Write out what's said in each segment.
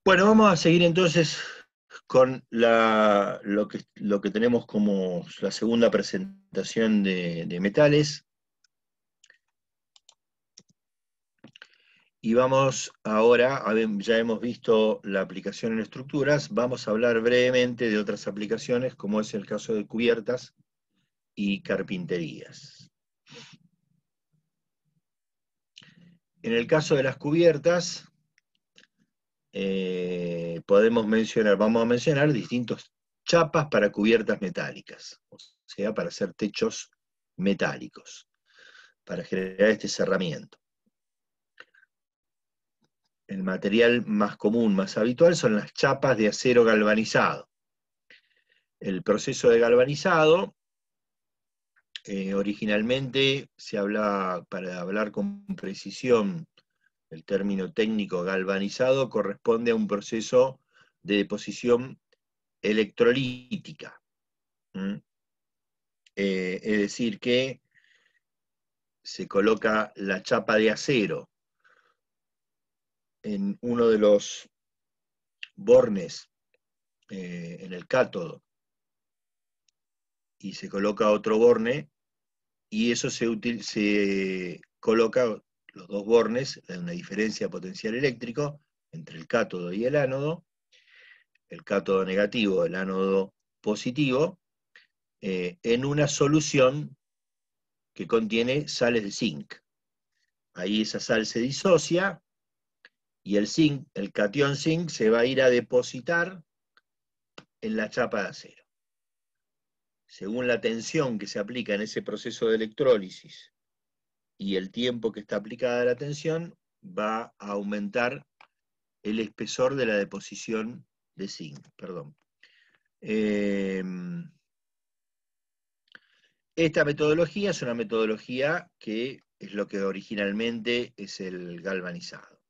Bueno, vamos a seguir entonces con lo que tenemos como la segunda presentación de metales. Y vamos ahora, ya hemos visto la aplicación en estructuras, vamos a hablar brevemente de otras aplicaciones, como es el caso de cubiertas y carpinterías. En el caso de las cubiertas, vamos a mencionar distintos chapas para cubiertas metálicas, o sea, para hacer techos metálicos, para generar este cerramiento. El material más común, más habitual, son las chapas de acero galvanizado. El proceso de galvanizado, originalmente se hablaba, para hablar con precisión, el término técnico galvanizado corresponde a un proceso de deposición electrolítica. Es decir, que se coloca la chapa de acero en uno de los bornes, en el cátodo, y se coloca otro borne, y eso se coloca los dos bornes, hay una diferencia potencial eléctrico entre el cátodo y el ánodo negativo, el ánodo positivo, en una solución que contiene sales de zinc. Ahí esa sal se disocia, y el zinc, el catión zinc, se va a ir a depositar en la chapa de acero. Según la tensión que se aplica en ese proceso de electrólisis y el tiempo que está aplicada la tensión, va a aumentar el espesor de la deposición de zinc. Esta metodología es una metodología que es lo que originalmente es el galvanizado.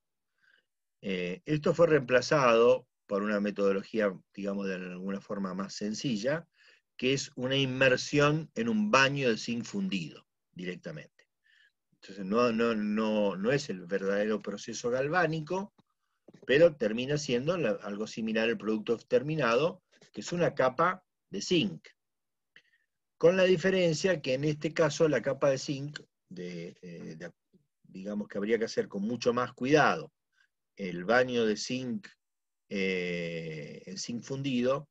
Esto fue reemplazado por una metodología, digamos, de alguna forma más sencilla, que es una inmersión en un baño de zinc fundido directamente. Entonces no es el verdadero proceso galvánico, pero termina siendo algo similar al producto terminado, que es una capa de zinc. Con la diferencia que en este caso la capa de zinc, digamos que habría que hacer con mucho más cuidado el baño de zinc, en zinc fundido,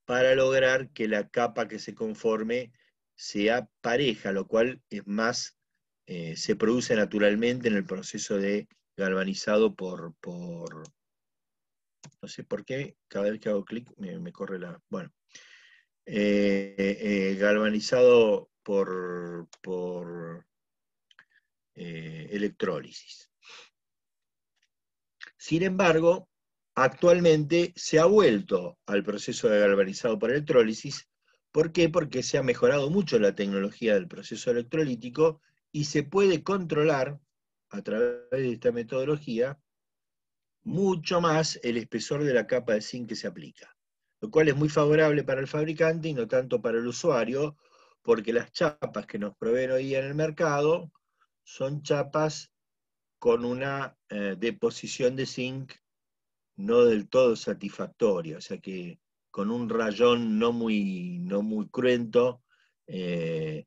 para lograr que la capa que se conforme sea pareja, lo cual es más, se produce naturalmente en el proceso de galvanizado no sé por qué, cada vez que hago clic me corre la... Bueno, galvanizado por electrólisis. Sin embargo, actualmente se ha vuelto al proceso de galvanizado por electrólisis. ¿Por qué? Porque se ha mejorado mucho la tecnología del proceso electrolítico y se puede controlar a través de esta metodología mucho más el espesor de la capa de zinc que se aplica, lo cual es muy favorable para el fabricante y no tanto para el usuario, porque las chapas que nos proveen hoy en el mercado son chapas con una deposición de zinc no del todo satisfactoria, o sea que con un rayón no muy cruento, se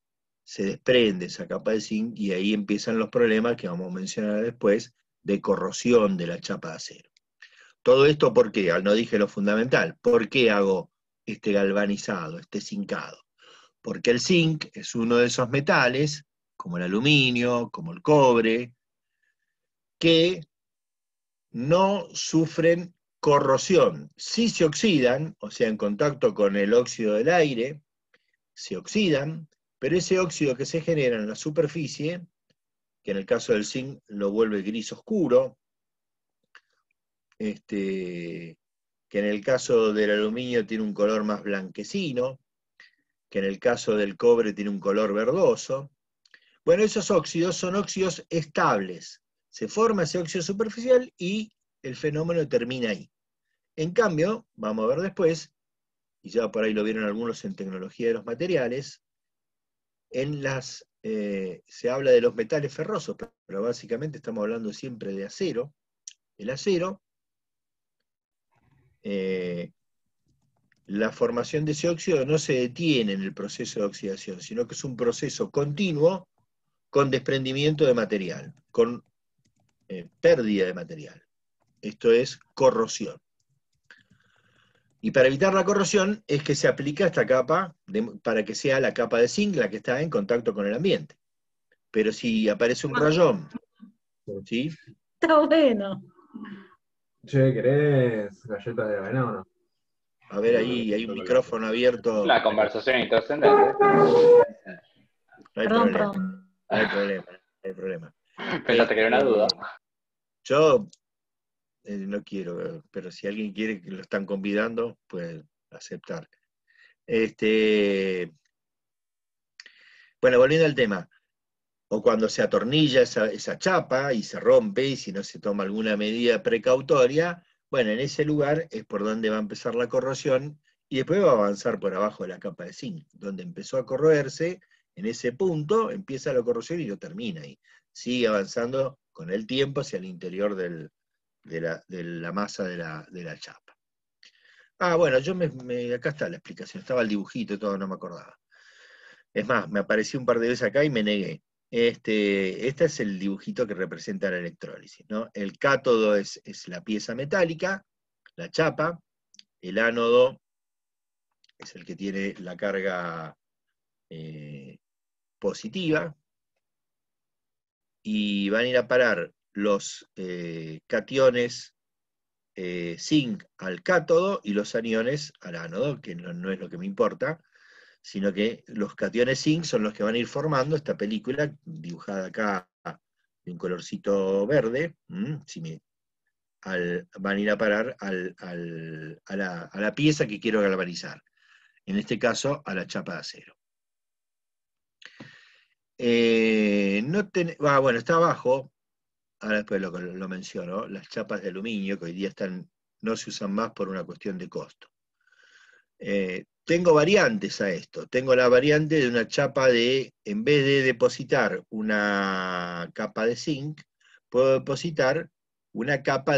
desprende esa capa de zinc y ahí empiezan los problemas que vamos a mencionar después de corrosión de la chapa de acero. Todo esto, ¿por qué? No dije lo fundamental. ¿Por qué hago este galvanizado, este zincado? Porque el zinc es uno de esos metales, como el aluminio, como el cobre, que no sufren corrosión. Sí se oxidan, o sea, en contacto con el óxido del aire, se oxidan, pero ese óxido que se genera en la superficie, que en el caso del zinc lo vuelve gris oscuro, que en el caso del aluminio tiene un color más blanquecino, que en el caso del cobre tiene un color verdoso. Bueno, esos óxidos son óxidos estables. Se forma ese óxido superficial y el fenómeno termina ahí. En cambio, vamos a ver después, y ya por ahí lo vieron algunos en tecnología de los materiales, se habla de los metales ferrosos, pero básicamente estamos hablando siempre de acero. El acero la formación de ese óxido no se detiene en el proceso de oxidación, sino que es un proceso continuo con desprendimiento de material, con pérdida de material. Esto es corrosión. Y para evitar la corrosión es que se aplica esta capa para que sea la capa de zinc la que está en contacto con el ambiente. Pero si aparece un rayón, ¿sí? Está bueno. Che, ¿querés galletas de avena o no? A ver, ahí hay un micrófono abierto. La conversación intrascendente. No hay Perdón, problema, perdón. no hay problema, no hay problema. Pensaste que era una duda. Yo no quiero, pero si alguien quiere que lo están convidando, puede aceptar. Bueno, volviendo al tema, o cuando se atornilla esa chapa y se rompe, y si no se toma alguna medida precautoria, bueno, en ese lugar es por donde va a empezar la corrosión, y después va a avanzar por abajo de la capa de zinc, donde empezó a corroerse, en ese punto empieza la corrosión y lo termina ahí. Sigue avanzando con el tiempo hacia el interior de la masa de la chapa. Ah, bueno, acá está la explicación, estaba el dibujito y todo, no me acordaba. Es más, me apareció un par de veces acá y me negué. Este es el dibujito que representa la electrólisis, ¿no? El cátodo es la pieza metálica, la chapa, el ánodo es el que tiene la carga positiva, y van a ir a parar los cationes zinc al cátodo y los aniones al ánodo, que no es lo que me importa, sino que los cationes zinc son los que van a ir formando esta película dibujada acá de un colorcito verde, van a ir a parar a la pieza que quiero galvanizar, en este caso a la chapa de acero. Bueno, está abajo, ahora después lo menciono, las chapas de aluminio, que hoy día no se usan más por una cuestión de costo. Tengo variantes a esto. Tengo la variante de una chapa en vez de depositar una capa de zinc, puedo depositar una capa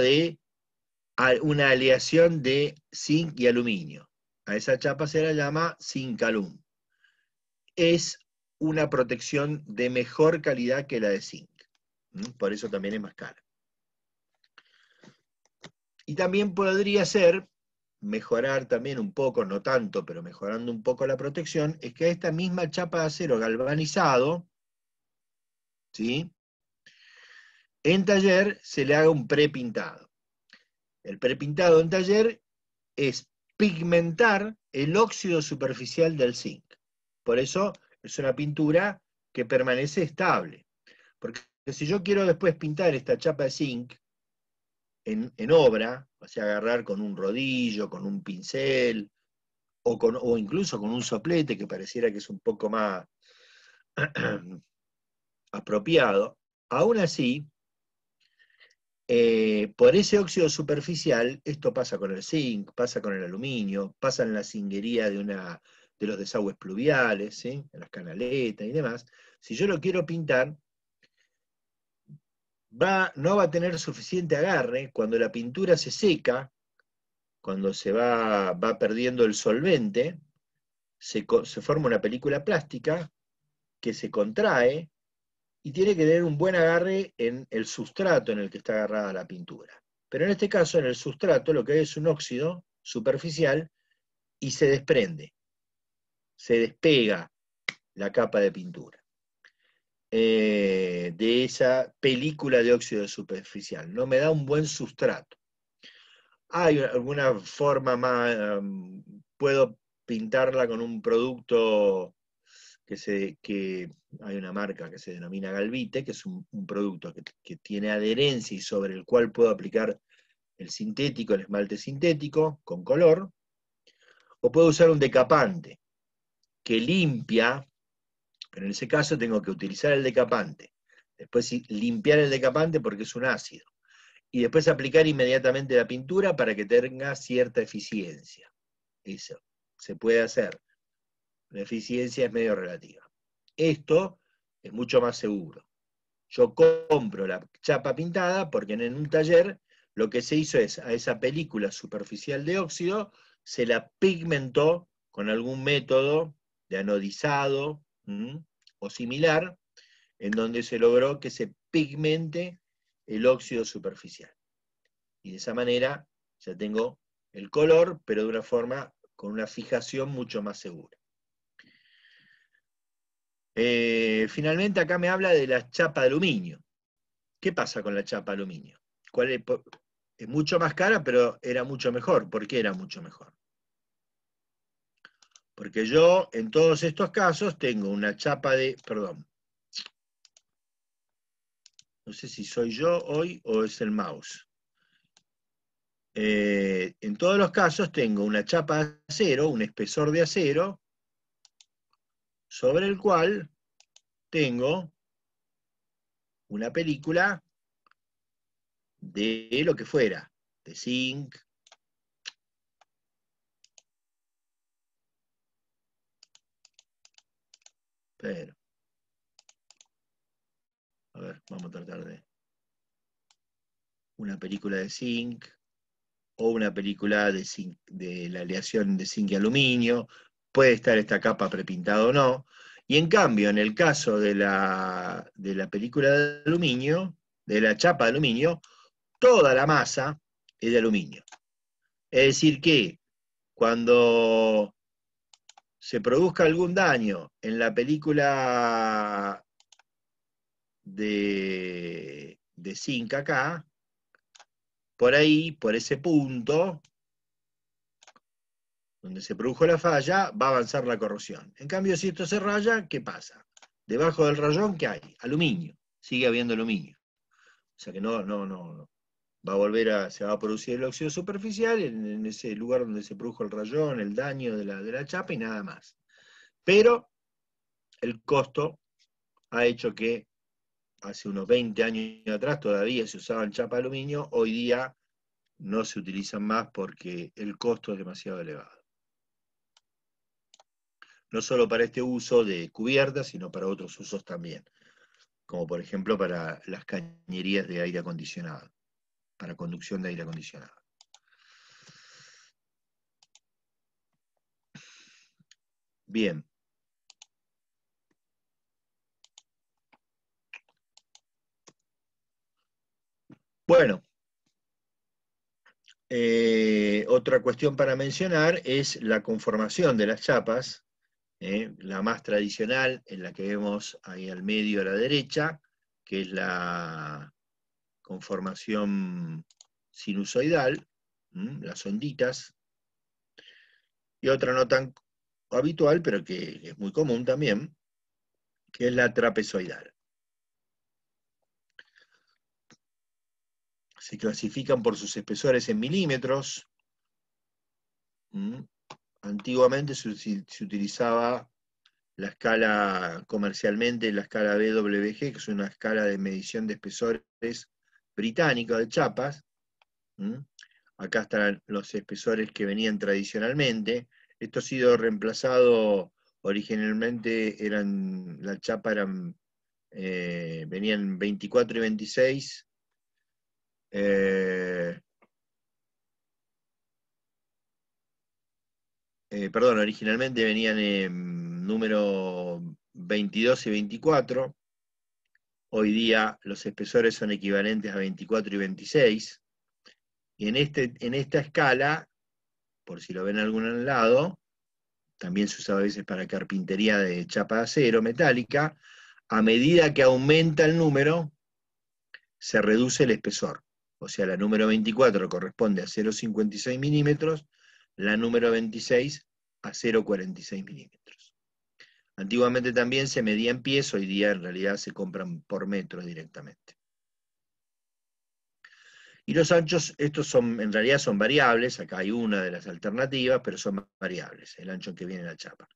una aleación de zinc y aluminio. A esa chapa se la llama zinc alum. Es una protección de mejor calidad que la de zinc. Por eso también es más cara. Y también podría ser mejorar también un poco, no tanto, pero mejorando un poco la protección, es que a esta misma chapa de acero galvanizado, ¿sí?, en taller se le haga un prepintado. El prepintado en taller es pigmentar el óxido superficial del zinc. Por eso es una pintura que permanece estable. Porque si yo quiero después pintar esta chapa de zinc en obra, o sea, agarrar con un rodillo, con un pincel, o incluso con un soplete, que pareciera que es un poco más apropiado, aún así, por ese óxido superficial, esto pasa con el zinc, pasa con el aluminio, pasa en la zinguería de los desagües pluviales, ¿sí?, en las canaletas y demás. Si yo lo quiero pintar, no va a tener suficiente agarre. Cuando la pintura se seca, cuando se va perdiendo el solvente, se forma una película plástica que se contrae y tiene que tener un buen agarre en el sustrato en el que está agarrada la pintura. Pero en este caso, en el sustrato, lo que hay es un óxido superficial y se desprende, se despega la capa de pintura de esa película de óxido superficial. No me da un buen sustrato. ¿Hay alguna forma más? ¿Puedo pintarla con un producto que hay una marca que se denomina Galvite, que es un producto que tiene adherencia y sobre el cual puedo aplicar el sintético, el esmalte sintético, con color? O puedo usar un decapante que limpia, pero en ese caso tengo que utilizar el decapante, después limpiar el decapante porque es un ácido, y después aplicar inmediatamente la pintura para que tenga cierta eficiencia. Eso se puede hacer. La eficiencia es medio relativa. Esto es mucho más seguro. Yo compro la chapa pintada porque en un taller lo que se hizo es, a esa película superficial de óxido, se la pigmentó con algún método de anodizado o similar, en donde se logró que se pigmente el óxido superficial. Y de esa manera ya tengo el color, pero de una forma con una fijación mucho más segura. Finalmente acá me habla de la chapa de aluminio. ¿Qué pasa con la chapa de aluminio? Es mucho más cara, pero era mucho mejor. ¿Por qué era mucho mejor? Porque yo, en todos estos casos, tengo una chapa de... Perdón. No sé si soy yo hoy o es el mouse. En todos los casos tengo una chapa de acero, un espesor de acero, sobre el cual tengo una película de lo que fuera, de zinc, pero, a ver, vamos a tratar de una película de zinc, o una película de, zinc, de la aleación de zinc y aluminio, puede estar esta capa prepintada o no, y en cambio, en el caso de la película de aluminio, de la chapa de aluminio, toda la masa es de aluminio. Es decir que cuando se produzca algún daño en la película de zinc acá, por ahí, por ese punto, donde se produjo la falla, va a avanzar la corrosión. En cambio, si esto se raya, ¿qué pasa? Debajo del rayón, ¿qué hay? Aluminio. Sigue habiendo aluminio. O sea que no. Va a se va a producir el óxido superficial en ese lugar donde se produjo el rayón, el daño de la chapa y nada más. Pero el costo ha hecho que hace unos 20 años atrás todavía se usaban chapa de aluminio, hoy día no se utilizan más porque el costo es demasiado elevado. No solo para este uso de cubiertas, sino para otros usos también, como por ejemplo para las cañerías de aire acondicionado, para conducción de aire acondicionado. Bien. Bueno, otra cuestión para mencionar es la conformación de las chapas, la más tradicional, en la que vemos ahí al medio a la derecha, que es la conformación sinusoidal, las onditas, y otra no tan habitual, pero que es muy común también, que es la trapezoidal. Se clasifican por sus espesores en milímetros. Antiguamente se utilizaba la escala comercialmente, la escala BWG, que es una escala de medición de espesores británica de chapas. Acá están los espesores que venían tradicionalmente. Esto ha sido reemplazado, originalmente la chapa venían 24 y 26. Perdón, originalmente venían en número 22 y 24. Hoy día los espesores son equivalentes a 24 y 26. Y en esta escala, por si lo ven a algún lado, también se usaba a veces para carpintería de chapa de acero metálica, a medida que aumenta el número, se reduce el espesor. O sea, la número 24 corresponde a 0,56 milímetros, la número 26 a 0,46 milímetros. Antiguamente también se medía en pies, hoy día en realidad se compran por metros directamente. Y los anchos, estos en realidad son variables, acá hay una de las alternativas, pero son variables, el ancho en que viene la chapa.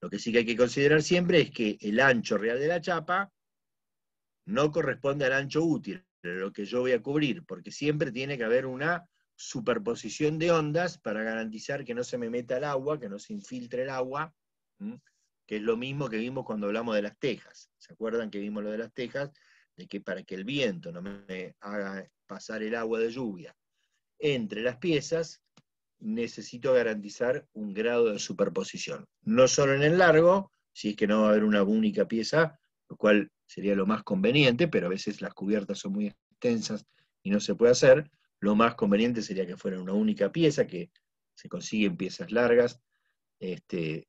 Lo que sí que hay que considerar siempre es que el ancho real de la chapa no corresponde al ancho útil, lo que yo voy a cubrir, porque siempre tiene que haber una superposición de ondas para garantizar que no se me meta el agua, que no se infiltre el agua, que es lo mismo que vimos cuando hablamos de las tejas. ¿Se acuerdan que vimos lo de las tejas? De que para que el viento no me haga pasar el agua de lluvia entre las piezas, necesito garantizar un grado de superposición. No solo en el largo, si es que no va a haber una única pieza, lo cual sería lo más conveniente, pero a veces las cubiertas son muy extensas y no se puede hacer. Lo más conveniente sería que fuera una única pieza, que se consiguen piezas largas en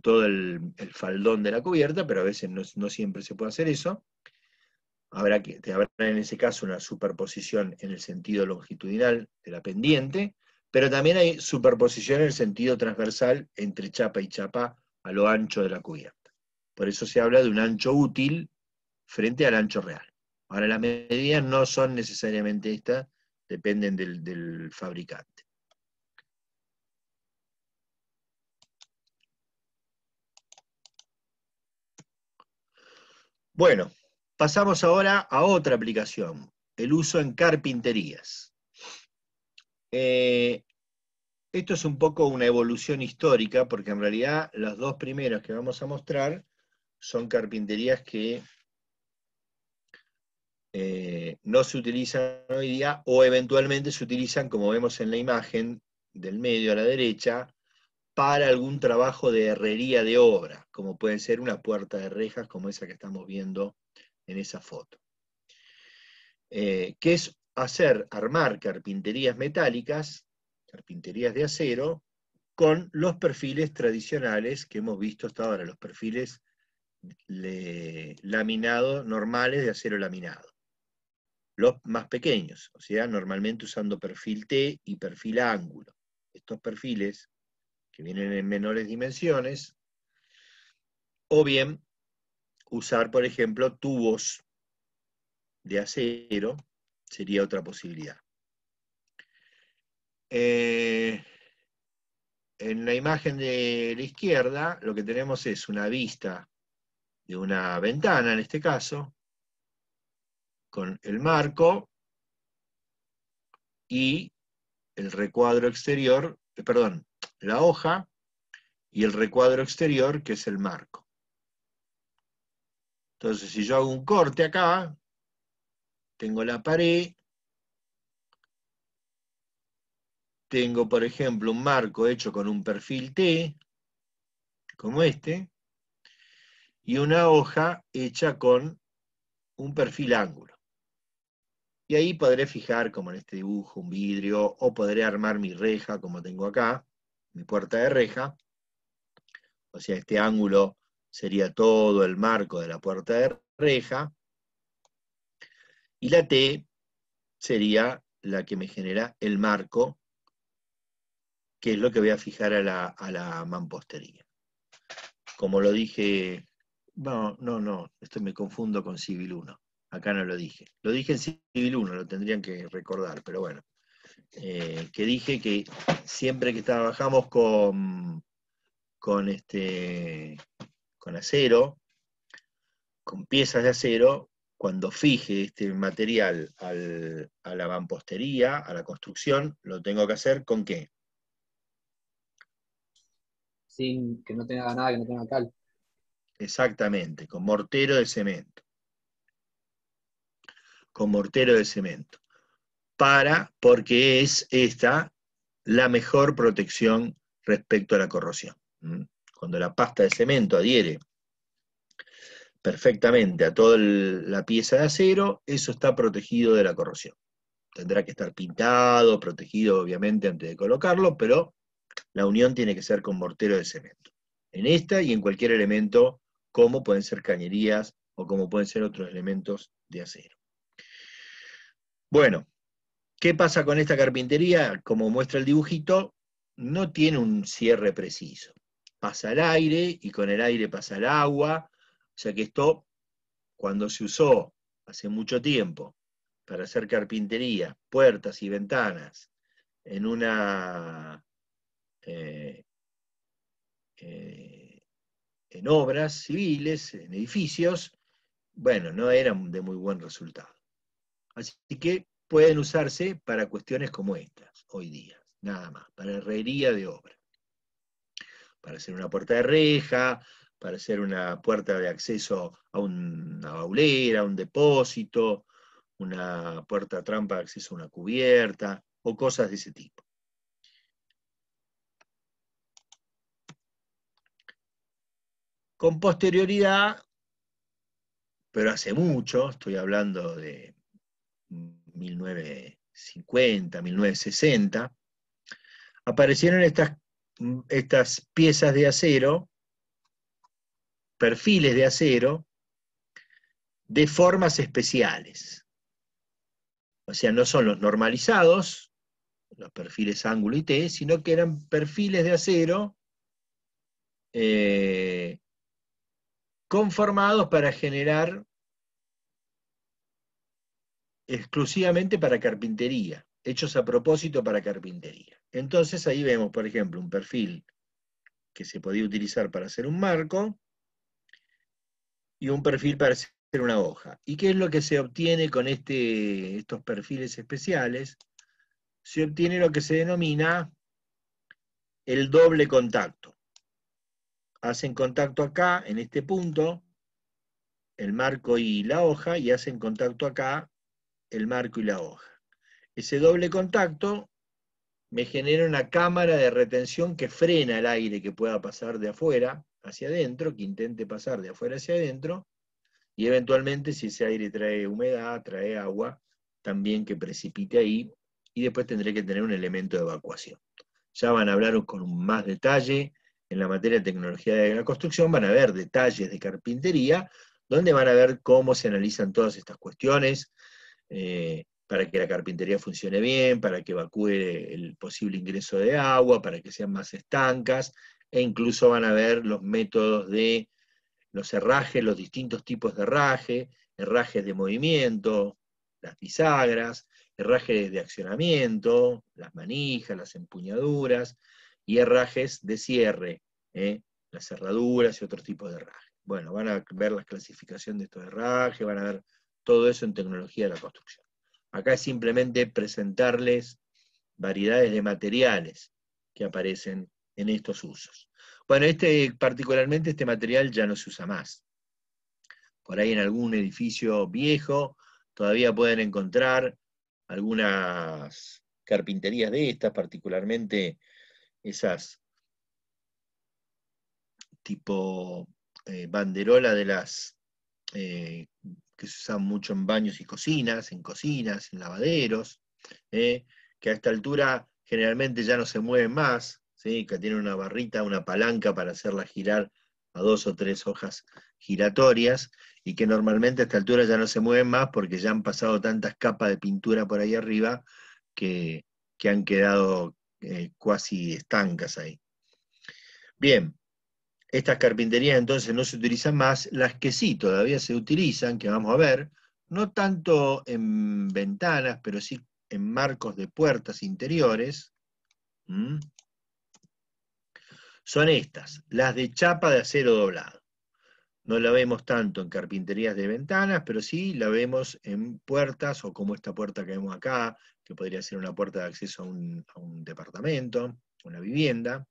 todo el faldón de la cubierta, pero a veces no siempre se puede hacer eso. Habrá en ese caso una superposición en el sentido longitudinal de la pendiente, pero también hay superposición en el sentido transversal entre chapa y chapa a lo ancho de la cubierta. Por eso se habla de un ancho útil frente al ancho real. Ahora, las medidas no son necesariamente estas, dependen del fabricante. Bueno, pasamos ahora a otra aplicación, el uso en carpinterías. Esto es un poco una evolución histórica, porque en realidad los dos primeros que vamos a mostrar son carpinterías que no se utilizan hoy día, o eventualmente se utilizan, como vemos en la imagen del medio a la derecha, para algún trabajo de herrería de obra, como puede ser una puerta de rejas, como esa que estamos viendo en esa foto. Que es armar carpinterías metálicas, carpinterías de acero, con los perfiles tradicionales que hemos visto hasta ahora, los perfiles laminados normales de acero laminado. Los más pequeños, o sea, normalmente usando perfil T y perfil ángulo. Estos perfiles, que vienen en menores dimensiones, o bien usar, por ejemplo, tubos de acero, sería otra posibilidad. En la imagen de la izquierda, lo que tenemos es una vista de una ventana, en este caso, con el marco y el recuadro exterior, perdón, la hoja y el recuadro exterior, que es el marco. Entonces, si yo hago un corte acá, tengo la pared, tengo, por ejemplo, un marco hecho con un perfil T, como este, y una hoja hecha con un perfil ángulo. Y ahí podré fijar, como en este dibujo, un vidrio, o podré armar mi reja, como tengo acá, mi puerta de reja. O sea, este ángulo sería todo el marco de la puerta de reja, y la T sería la que me genera el marco, que es lo que voy a fijar a la mampostería. Como lo dije, no, esto me confundo con Civil 1. Acá no lo dije. Lo dije en Civil 1, lo tendrían que recordar, pero bueno. Que dije que siempre que trabajamos con acero, con piezas de acero, cuando fije este material a la mampostería, a la construcción, lo tengo que hacer ¿con qué? Sin que no tenga nada, que no tenga cal. Exactamente, con mortero de cemento. Con mortero de cemento. Porque es esta la mejor protección respecto a la corrosión. Cuando la pasta de cemento adhiere perfectamente a toda la pieza de acero, eso está protegido de la corrosión. Tendrá que estar pintado, protegido obviamente antes de colocarlo, pero la unión tiene que ser con mortero de cemento. En esta y en cualquier elemento, como pueden ser cañerías o como pueden ser otros elementos de acero. Bueno, ¿qué pasa con esta carpintería? Como muestra el dibujito, no tiene un cierre preciso. Pasa el aire y con el aire pasa el agua. O sea que esto, cuando se usó hace mucho tiempo para hacer carpintería, puertas y ventanas en en obras civiles, en edificios, bueno, no eran de muy buen resultado. Así que pueden usarse para cuestiones como estas, hoy día, nada más, para herrería de obra. Para hacer una puerta de reja, para hacer una puerta de acceso a una baulera, a un depósito, una puerta trampa de acceso a una cubierta, o cosas de ese tipo. Con posterioridad, pero hace mucho, estoy hablando de 1950, 1960, aparecieron estas piezas de acero, perfiles de acero, de formas especiales. O sea, no son los normalizados, los perfiles ángulo y T, sino que eran perfiles de acero conformados para generar exclusivamente para carpintería, hechos a propósito para carpintería. Entonces ahí vemos, por ejemplo, un perfil que se podía utilizar para hacer un marco y un perfil para hacer una hoja. ¿Y qué es lo que se obtiene con estos perfiles especiales? Se obtiene lo que se denomina el doble contacto. Hacen contacto acá, en este punto, el marco y la hoja, y hacen contacto acá, el marco y la hoja. Ese doble contacto me genera una cámara de retención que frena el aire que pueda pasar de afuera hacia adentro, que intente pasar de afuera hacia adentro, y eventualmente si ese aire trae humedad, trae agua, también que precipite ahí, y después tendré que tener un elemento de evacuación. Ya van a hablar con más detalle en la materia de tecnología de la construcción, van a ver detalles de carpintería, donde van a ver cómo se analizan todas estas cuestiones, para que la carpintería funcione bien, para que evacúe el posible ingreso de agua, para que sean más estancas, e incluso van a ver los métodos de los herrajes, los distintos tipos de herraje, herrajes de movimiento, las bisagras, herrajes de accionamiento, las manijas, las empuñaduras, y herrajes de cierre, las cerraduras y otros tipos de herrajes. Bueno, van a ver la clasificación de estos herrajes, van a ver todo eso en tecnología de la construcción. Acá es simplemente presentarles variedades de materiales que aparecen en estos usos. Bueno, particularmente este material ya no se usa más. Por ahí en algún edificio viejo todavía pueden encontrar algunas carpinterías de estas, particularmente esas tipo banderola de las que se usan mucho en baños y cocinas, en lavaderos, que a esta altura generalmente ya no se mueven más, ¿sí? Que tienen una barrita, una palanca para hacerla girar a 2 o 3 hojas giratorias, y que normalmente a esta altura ya no se mueven más porque ya han pasado tantas capas de pintura por ahí arriba que han quedado cuasi estancas ahí. Bien, estas carpinterías entonces no se utilizan más, las que sí todavía se utilizan, que vamos a ver, no tanto en ventanas, pero sí en marcos de puertas interiores, son estas, las de chapa de acero doblado. No la vemos tanto en carpinterías de ventanas, pero sí la vemos en puertas, o como esta puerta que vemos acá, que podría ser una puerta de acceso a un departamento, una vivienda.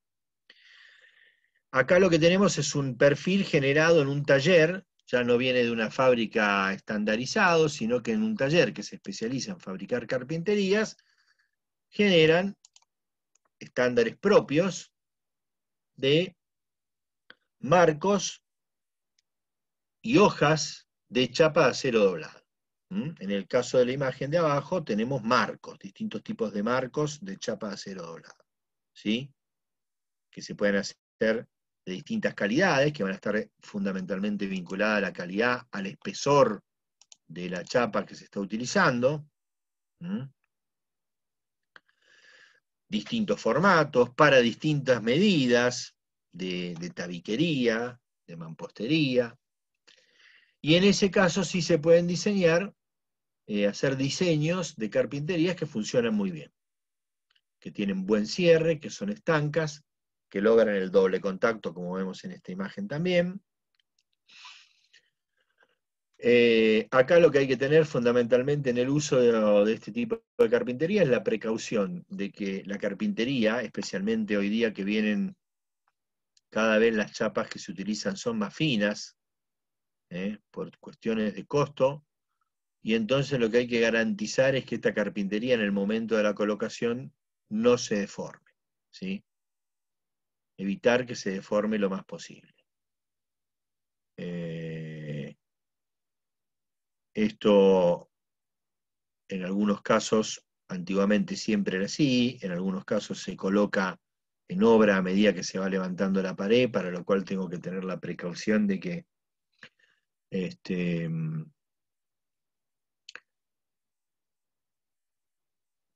Acá lo que tenemos es un perfil generado en un taller, ya no viene de una fábrica estandarizado, sino que en un taller que se especializa en fabricar carpinterías, generan estándares propios de marcos y hojas de chapa de acero doblado. En el caso de la imagen de abajo tenemos marcos, distintos tipos de marcos de chapa de acero doblado, ¿sí? Que se pueden hacer de distintas calidades, que van a estar fundamentalmente vinculadas a la calidad, al espesor de la chapa que se está utilizando. Distintos formatos, para distintas medidas de tabiquería, de mampostería. Y en ese caso sí se pueden diseñar, hacer diseños de carpinterías que funcionan muy bien, que tienen buen cierre, que son estancas, que logran el doble contacto, como vemos en esta imagen también. Acá lo que hay que tener fundamentalmente en el uso de este tipo de carpintería es la precaución de que la carpintería, especialmente hoy día que vienen cada vez las chapas que se utilizan son más finas, por cuestiones de costo y entonces lo que hay que garantizar es que esta carpintería en el momento de la colocación no se deforme, ¿sí? Evitar que se deforme lo más posible. Esto en algunos casos, antiguamente siempre era así, en algunos casos se coloca en obra a medida que se va levantando la pared, para lo cual tengo que tener la precaución de que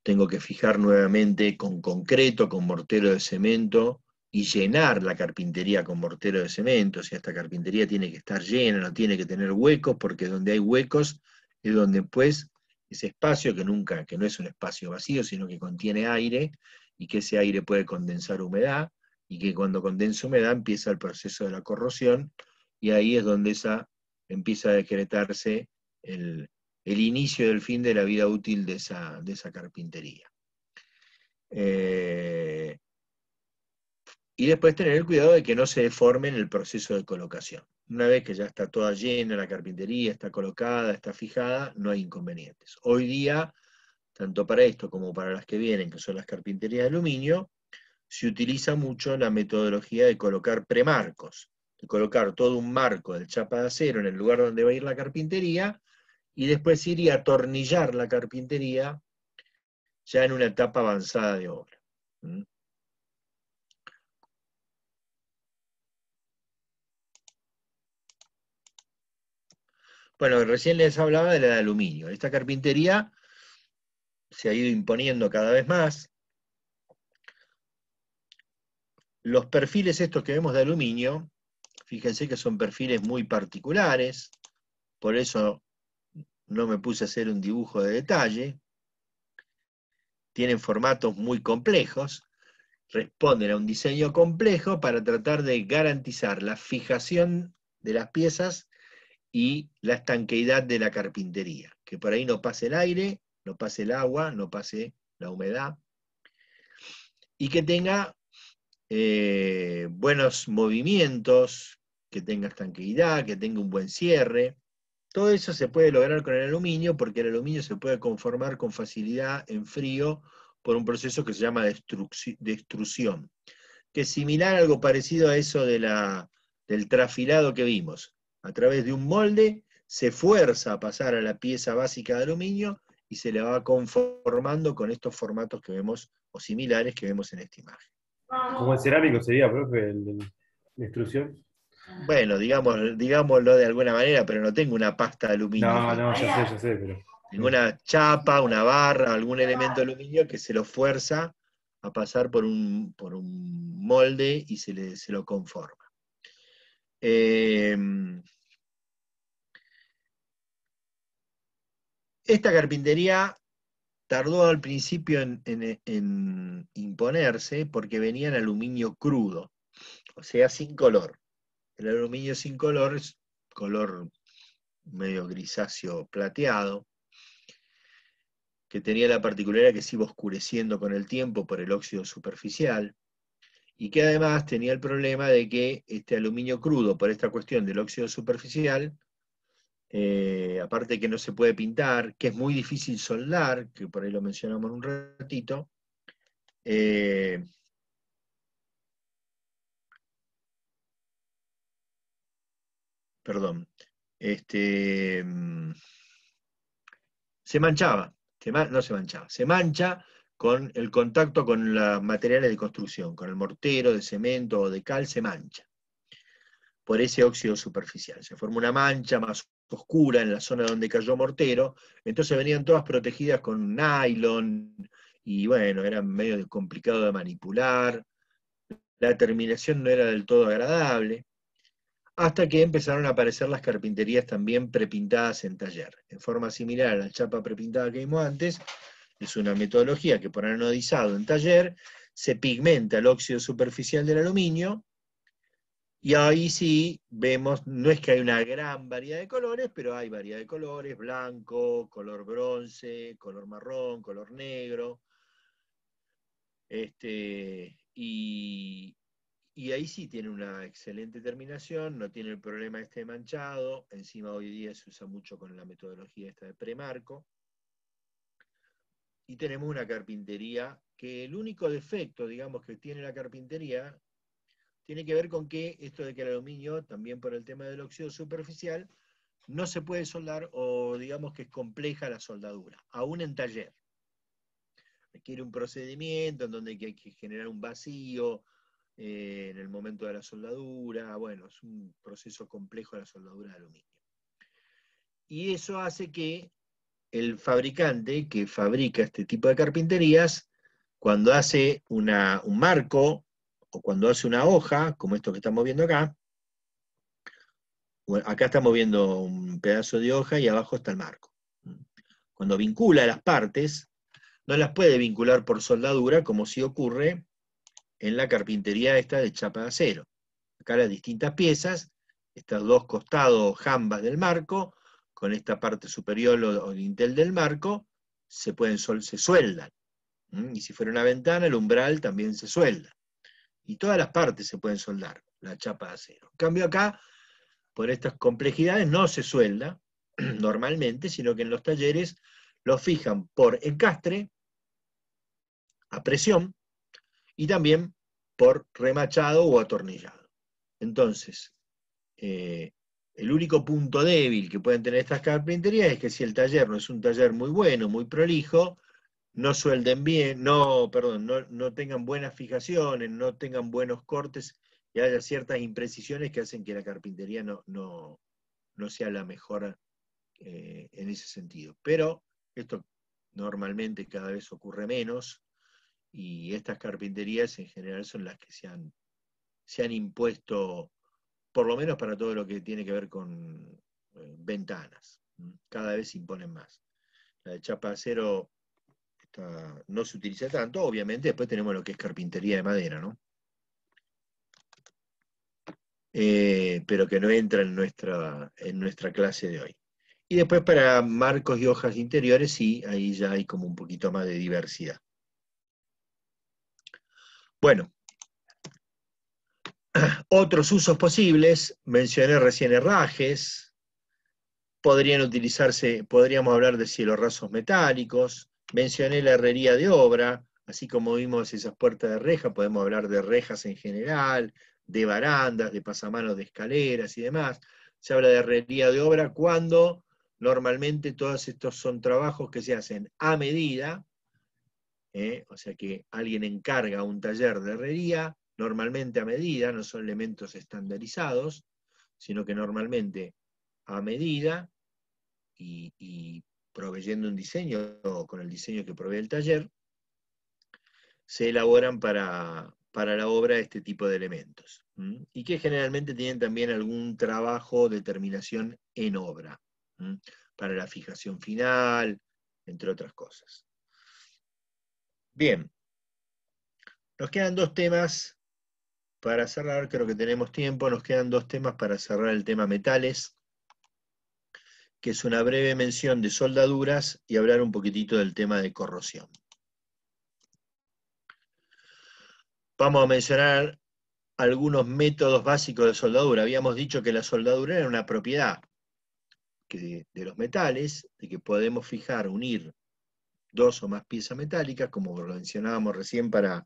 tengo que fijar nuevamente con concreto, con mortero de cemento, y llenar la carpintería con mortero de cemento. O sea, esta carpintería tiene que estar llena, no tiene que tener huecos, porque donde hay huecos es donde pues ese espacio que no es un espacio vacío, sino que contiene aire, y que ese aire puede condensar humedad, y que cuando condensa humedad empieza el proceso de la corrosión, y ahí es donde empieza a decretarse el inicio del fin de la vida útil de esa carpintería. Y después tener el cuidado de que no se deforme en el proceso de colocación. Una vez que ya está toda llena la carpintería, está colocada, está fijada, no hay inconvenientes. Hoy día, tanto para esto como para las que vienen, que son las carpinterías de aluminio, se utiliza mucho la metodología de colocar premarcos, de colocar todo un marco de chapa de acero en el lugar donde va a ir la carpintería, y después ir y atornillar la carpintería ya en una etapa avanzada de obra. ¿Mm? Bueno, recién les hablaba de la de aluminio. Esta carpintería se ha ido imponiendo cada vez más. Los perfiles estos que vemos de aluminio, fíjense que son perfiles muy particulares, por eso no me puse a hacer un dibujo de detalle. Tienen formatos muy complejos, responden a un diseño complejo para tratar de garantizar la fijación de las piezas y la estanqueidad de la carpintería, que por ahí no pase el aire, no pase el agua, no pase la humedad, y que tenga buenos movimientos, que tenga estanqueidad, que tenga un buen cierre. Todo eso se puede lograr con el aluminio, porque el aluminio se puede conformar con facilidad en frío por un proceso que se llama de extrusión, que es similar, algo parecido a eso del trafilado que vimos. A través de un molde se fuerza a pasar a la pieza básica de aluminio y se le va conformando con estos formatos que vemos, o similares que vemos en esta imagen. Como el cerámico sería, profe, la extrusión. Bueno, digámoslo de alguna manera, pero no tengo una pasta de aluminio. No, no, ya sé, pero. Tengo una chapa, una barra, algún elemento de aluminio que se lo fuerza a pasar por un molde y se lo conforma. Esta carpintería tardó al principio en imponerse porque venía en aluminio crudo, o sea, sin color. El aluminio sin color es color medio grisáceo plateado, que tenía la particularidad que se iba oscureciendo con el tiempo por el óxido superficial, y que además tenía el problema de que este aluminio crudo, por esta cuestión del óxido superficial, aparte que no se puede pintar, que es muy difícil soldar, que por ahí lo mencionamos un ratito, perdón, se manchaba, no se manchaba, se mancha con el contacto con los materiales de construcción, con el mortero de cemento o de cal, se mancha por ese óxido superficial. Se forma una mancha más oscura en la zona donde cayó mortero, entonces venían todas protegidas con nylon, y bueno, era medio complicado de manipular, la terminación no era del todo agradable, hasta que empezaron a aparecer las carpinterías también prepintadas en taller. En forma similar a la chapa prepintada que vimos antes, es una metodología que por anodizado en taller se pigmenta el óxido superficial del aluminio, y ahí sí vemos, no es que hay una gran variedad de colores, pero hay variedad de colores: blanco, color bronce, color marrón, color negro. Y Y ahí sí tiene una excelente terminación, no tiene el problema este de manchado, encima hoy día se usa mucho con la metodología esta de premarco. Y tenemos una carpintería que el único defecto, digamos, que tiene la carpintería tiene que ver con que esto de que el aluminio, también por el tema del óxido superficial, no se puede soldar o digamos que es compleja la soldadura, aún en taller. Requiere un procedimiento en donde hay que generar un vacío en el momento de la soldadura. Bueno, es un proceso complejo la soldadura de aluminio. Y eso hace que el fabricante que fabrica este tipo de carpinterías, cuando hace un marco o cuando hace una hoja, como esto que estamos viendo acá, acá estamos viendo un pedazo de hoja y abajo está el marco. Cuando vincula las partes, no las puede vincular por soldadura, como si ocurre en la carpintería esta de chapa de acero. Acá las distintas piezas, estos dos costados jambas del marco, con esta parte superior o dintel del marco, se sueldan. Y si fuera una ventana, el umbral también se suelda. Y todas las partes se pueden soldar, la chapa de acero. En cambio acá, por estas complejidades, no se suelda normalmente, sino que en los talleres lo fijan por encastre, a presión, y también por remachado o atornillado. Entonces, el único punto débil que pueden tener estas carpinterías es que si el taller no es un taller muy bueno, muy prolijo, no suelden bien, no tengan buenas fijaciones, no tengan buenos cortes y haya ciertas imprecisiones que hacen que la carpintería no sea la mejor en ese sentido. Pero esto normalmente cada vez ocurre menos y estas carpinterías en general son las que se han impuesto, por lo menos para todo lo que tiene que ver con ventanas. Cada vez se imponen más. La de chapa de acero no se utiliza tanto, obviamente después tenemos lo que es carpintería de madera, ¿no? Pero que no entra en nuestra clase de hoy. Y después para marcos y hojas interiores, sí, ahí ya hay como un poquito más de diversidad. Bueno, otros usos posibles, mencioné recién herrajes, podríamos hablar de cielorrazos metálicos, mencioné la herrería de obra, así como vimos esas puertas de reja, podemos hablar de rejas en general, de barandas, de pasamanos de escaleras y demás. Se habla de herrería de obra cuando normalmente todos estos son trabajos que se hacen a medida, o sea que alguien encarga un taller de herrería, normalmente a medida, no son elementos estandarizados, sino que normalmente a medida y proveyendo un diseño, o con el diseño que provee el taller, se elaboran para la obra este tipo de elementos. Y que generalmente tienen también algún trabajo de terminación en obra, para la fijación final, entre otras cosas. Bien, nos quedan dos temas para cerrar, creo que tenemos tiempo, nos quedan dos temas para cerrar el tema metales, que es una breve mención de soldaduras y hablar un poquitito del tema de corrosión. Vamos a mencionar algunos métodos básicos de soldadura. Habíamos dicho que la soldadura era una propiedad de los metales, de que podemos unir dos o más piezas metálicas, como lo mencionábamos recién para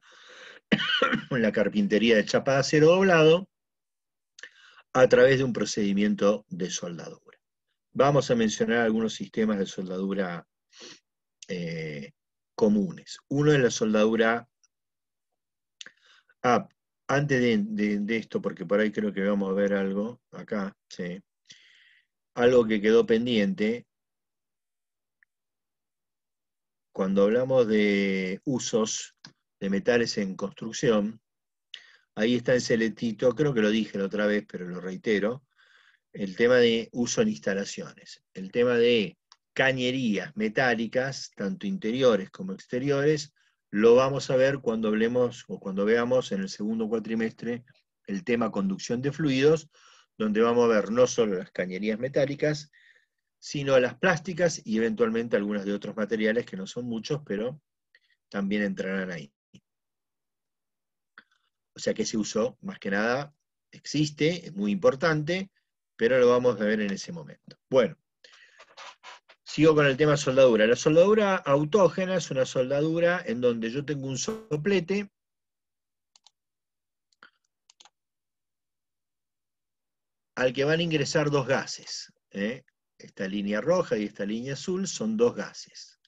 la carpintería de chapa de acero doblado, a través de un procedimiento de soldadura. Vamos a mencionar algunos sistemas de soldadura comunes. Uno es la soldadura. Antes de esto, porque por ahí creo que vamos a ver algo acá, sí. Algo que quedó pendiente. Cuando hablamos de usos de metales en construcción, ahí está el seletito, creo que lo dije la otra vez, pero lo reitero, el tema de uso en instalaciones, el tema de cañerías metálicas, tanto interiores como exteriores, lo vamos a ver cuando hablemos o cuando veamos en el segundo cuatrimestre el tema conducción de fluidos, donde vamos a ver no solo las cañerías metálicas, sino las plásticas y eventualmente algunas de otros materiales que no son muchos, pero también entrarán ahí. O sea que ese uso, más que nada, existe, es muy importante, pero lo vamos a ver en ese momento. Bueno, sigo con el tema soldadura. La soldadura autógena es una soldadura en donde yo tengo un soplete al que van a ingresar dos gases. Esta línea roja y esta línea azul son dos gases.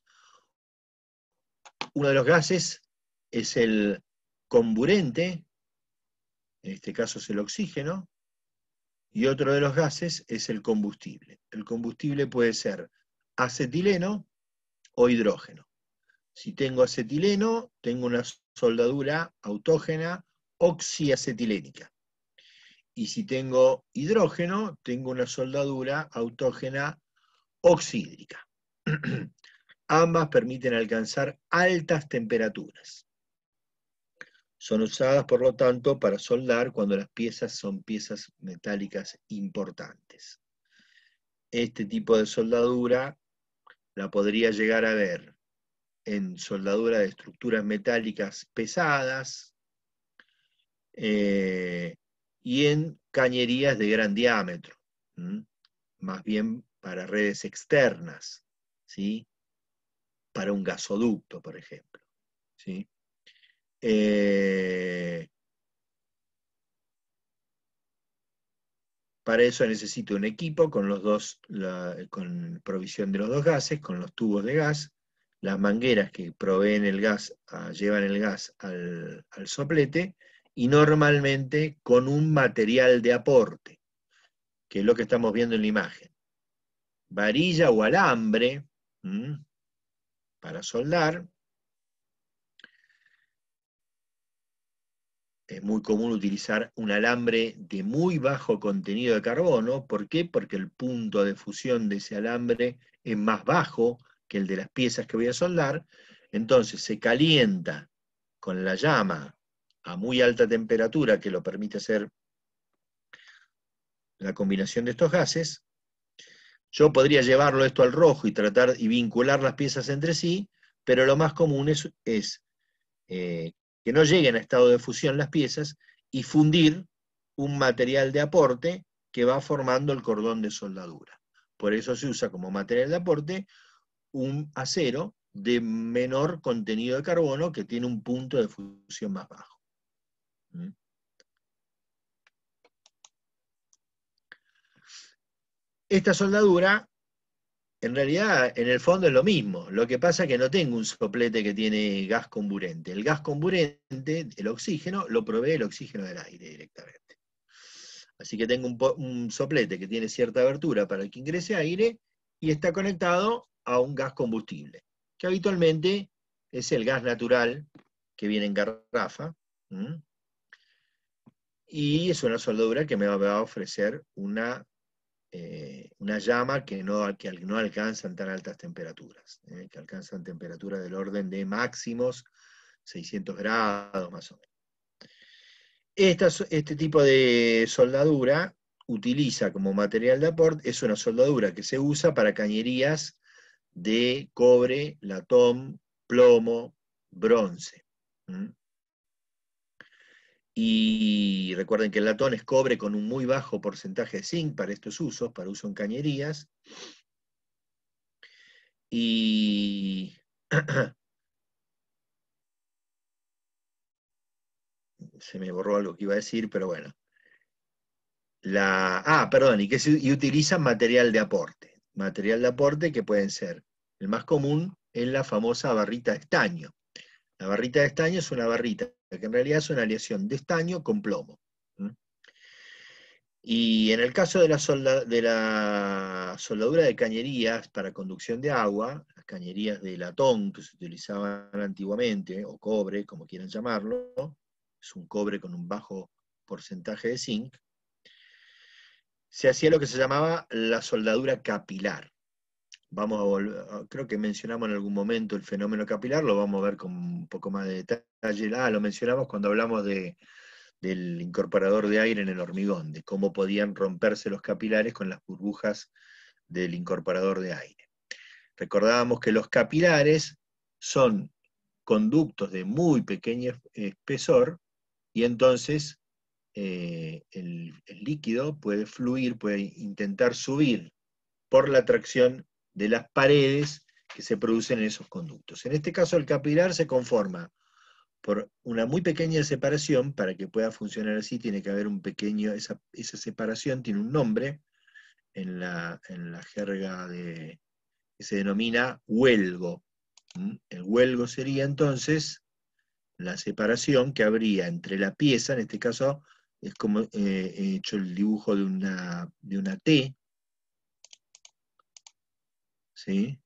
Uno de los gases es el comburente, en este caso es el oxígeno, y otro de los gases es el combustible. El combustible puede ser acetileno o hidrógeno. Si tengo acetileno, tengo una soldadura autógena oxiacetilénica. Y si tengo hidrógeno, tengo una soldadura autógena oxídrica. Ambas permiten alcanzar altas temperaturas. Son usadas, por lo tanto, para soldar cuando las piezas son piezas metálicas importantes. Este tipo de soldadura la podría llegar a ver en soldadura de estructuras metálicas pesadas y en cañerías de gran diámetro, más bien para redes externas, ¿sí? Para un gasoducto, por ejemplo, ¿sí? Para eso necesito un equipo con los dos, con provisión de los dos gases, con los tubos de gas, las mangueras que proveen el gas, llevan el gas al soplete, y normalmente con un material de aporte, que es lo que estamos viendo en la imagen. Varilla o alambre, para soldar. Es muy común utilizar un alambre de muy bajo contenido de carbono. ¿Por qué? Porque el punto de fusión de ese alambre es más bajo que el de las piezas que voy a soldar. Entonces se calienta con la llama a muy alta temperatura, que lo permite hacer la combinación de estos gases. Yo podría llevarlo esto al rojo y tratar y vincular las piezas entre sí, pero lo más común es que no lleguen a estado de fusión las piezas y fundir un material de aporte que va formando el cordón de soldadura. Por eso se usa como material de aporte un acero de menor contenido de carbono que tiene un punto de fusión más bajo. Esta soldadura, en realidad, en el fondo es lo mismo. Lo que pasa es que no tengo un soplete que tiene gas comburente. El gas comburente, el oxígeno, lo provee el oxígeno del aire directamente. Así que tengo un soplete que tiene cierta abertura para que ingrese aire y está conectado a un gas combustible, que habitualmente es el gas natural que viene en garrafa. Y es una soldadura que me va a ofrecer una llama que no alcanzan tan altas temperaturas, que alcanzan temperaturas del orden de máximos 600 grados más o menos. Este tipo de soldadura utiliza como material de aporte, es una soldadura que se usa para cañerías de cobre, latón, plomo, bronce. Y recuerden que el latón es cobre con un muy bajo porcentaje de zinc para estos usos, para uso en cañerías. Y se me borró algo que iba a decir, pero bueno. Perdón, y utilizan material de aporte. Material de aporte que pueden ser, el más común es la famosa barrita de estaño. La barrita de estaño es una barrita que en realidad es una aleación de estaño con plomo. Y en el caso de la soldadura de cañerías para conducción de agua, las cañerías de latón que se utilizaban antiguamente, o cobre, como quieran llamarlo, es un cobre con un bajo porcentaje de zinc, se hacía lo que se llamaba la soldadura capilar. Vamos a volver, creo que mencionamos en algún momento el fenómeno capilar, lo vamos a ver con un poco más de detalle. Lo mencionamos cuando hablamos del incorporador de aire en el hormigón, de cómo podían romperse los capilares con las burbujas del incorporador de aire. Recordábamos que los capilares son conductos de muy pequeño espesor y entonces el líquido puede fluir, puede intentar subir por la tracción de las paredes que se producen en esos conductos. En este caso el capilar se conforma por una muy pequeña separación. Para que pueda funcionar así tiene que haber un pequeño, esa separación tiene un nombre en la jerga que se denomina huelgo. El huelgo sería entonces la separación que habría entre la pieza, en este caso es como he hecho el dibujo de una T, ¿sí?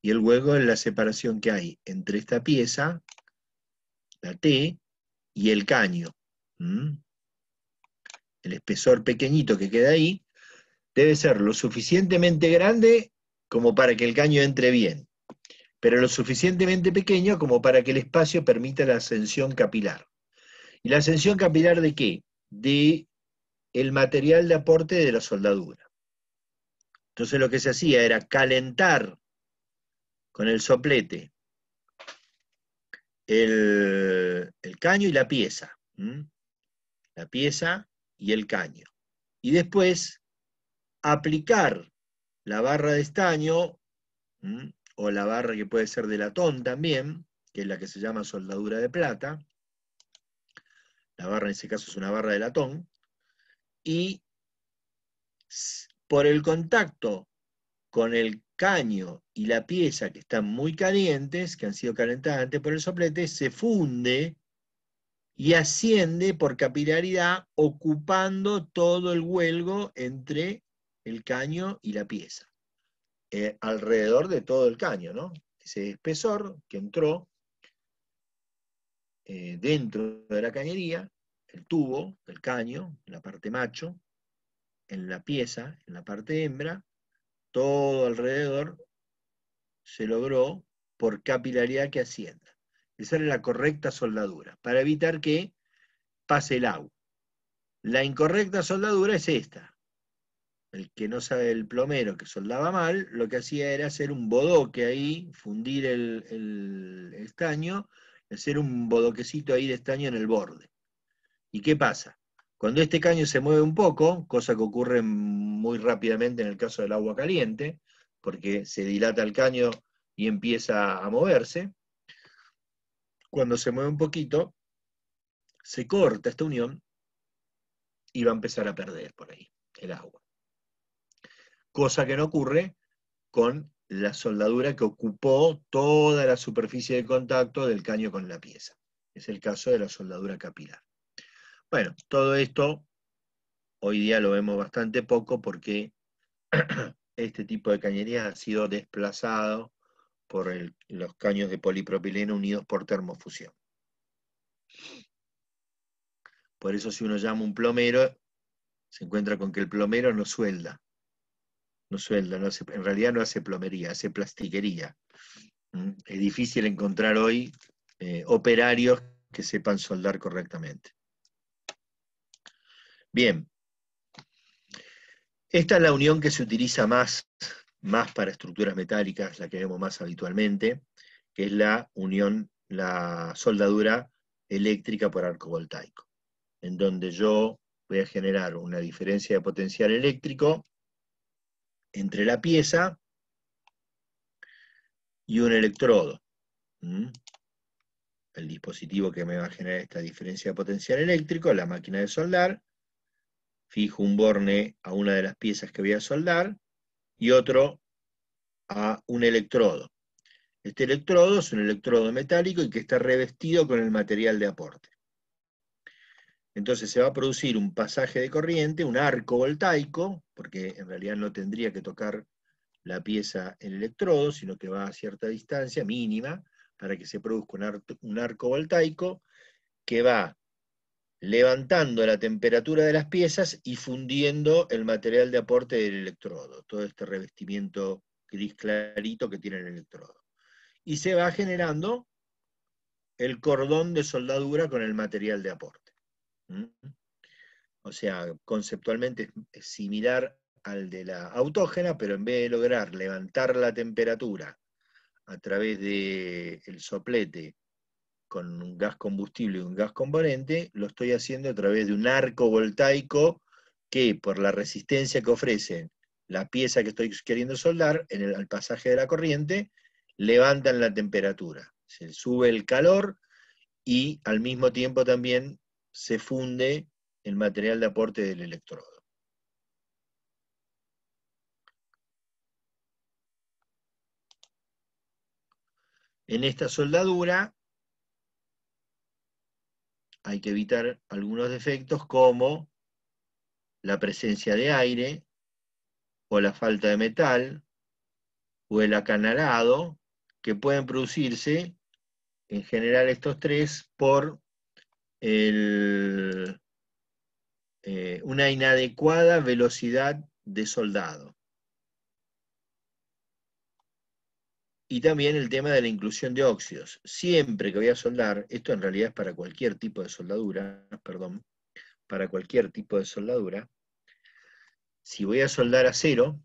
Y el huelgo es la separación que hay entre esta pieza, la T, y el caño. El espesor pequeñito que queda ahí debe ser lo suficientemente grande como para que el caño entre bien, pero lo suficientemente pequeño como para que el espacio permita la ascensión capilar. ¿Y la ascensión capilar de qué? De el material de aporte de la soldadura. Entonces lo que se hacía era calentar con el soplete el caño y la pieza. La pieza y el caño. Y después aplicar la barra de estaño, o la barra que puede ser de latón también, que es la que se llama soldadura de plata. La barra en ese caso es una barra de latón, y por el contacto con el caño y la pieza que están muy calientes, que han sido calentadas antes por el soplete, se funde y asciende por capilaridad, ocupando todo el huelgo entre el caño y la pieza. Alrededor de todo el caño, ¿no? Ese espesor que entró dentro de la cañería, el tubo, el caño, en la parte macho, en la pieza, en la parte hembra, todo alrededor se logró por capilaridad que ascienda. Esa era la correcta soldadura, para evitar que pase el agua. La incorrecta soldadura es esta. El que no sabe, el plomero que soldaba mal, lo que hacía era hacer un bodoque ahí, fundir el estaño, hacer un bodoquecito ahí de estaño en el borde. ¿Y qué pasa? Cuando este caño se mueve un poco, cosa que ocurre muy rápidamente en el caso del agua caliente, porque se dilata el caño y empieza a moverse, cuando se mueve un poquito, se corta esta unión y va a empezar a perder por ahí el agua. Cosa que no ocurre con la soldadura que ocupó toda la superficie de contacto del caño con la pieza. Es el caso de la soldadura capilar. Bueno, todo esto hoy día lo vemos bastante poco porque este tipo de cañería ha sido desplazado por los caños de polipropileno unidos por termofusión. Por eso si uno llama a un plomero, se encuentra con que el plomero no suelda. No suelda, en realidad no hace plomería, hace plastiquería. Es difícil encontrar hoy operarios que sepan soldar correctamente. Bien, esta es la unión que se utiliza más para estructuras metálicas, la que vemos más habitualmente, que es la soldadura eléctrica por arco voltaico, en donde yo voy a generar una diferencia de potencial eléctrico entre la pieza y un electrodo. El dispositivo que me va a generar esta diferencia de potencial eléctrico, la máquina de soldar, fijo un borne a una de las piezas que voy a soldar y otro a un electrodo. Este electrodo es un electrodo metálico y que está revestido con el material de aporte. Entonces se va a producir un pasaje de corriente, un arco voltaico, porque en realidad no tendría que tocar la pieza el electrodo, sino que va a cierta distancia mínima para que se produzca un arco voltaico que va levantando la temperatura de las piezas y fundiendo el material de aporte del electrodo, todo este revestimiento gris clarito que tiene el electrodo. Y se va generando el cordón de soldadura con el material de aporte. O sea, conceptualmente es similar al de la autógena, pero en vez de lograr levantar la temperatura a través del soplete con un gas combustible y un gas componente, lo estoy haciendo a través de un arco voltaico que, por la resistencia que ofrece la pieza que estoy queriendo soldar, al pasaje de la corriente, levantan la temperatura. Se sube el calor y al mismo tiempo también se funde el material de aporte del electrodo. En esta soldadura hay que evitar algunos defectos como la presencia de aire, o la falta de metal, o el acanalado, que pueden producirse, en general estos tres, por una inadecuada velocidad de soldado. Y también el tema de la inclusión de óxidos. Siempre que voy a soldar, esto en realidad es para cualquier tipo de soldadura, perdón, para cualquier tipo de soldadura, si voy a soldar acero,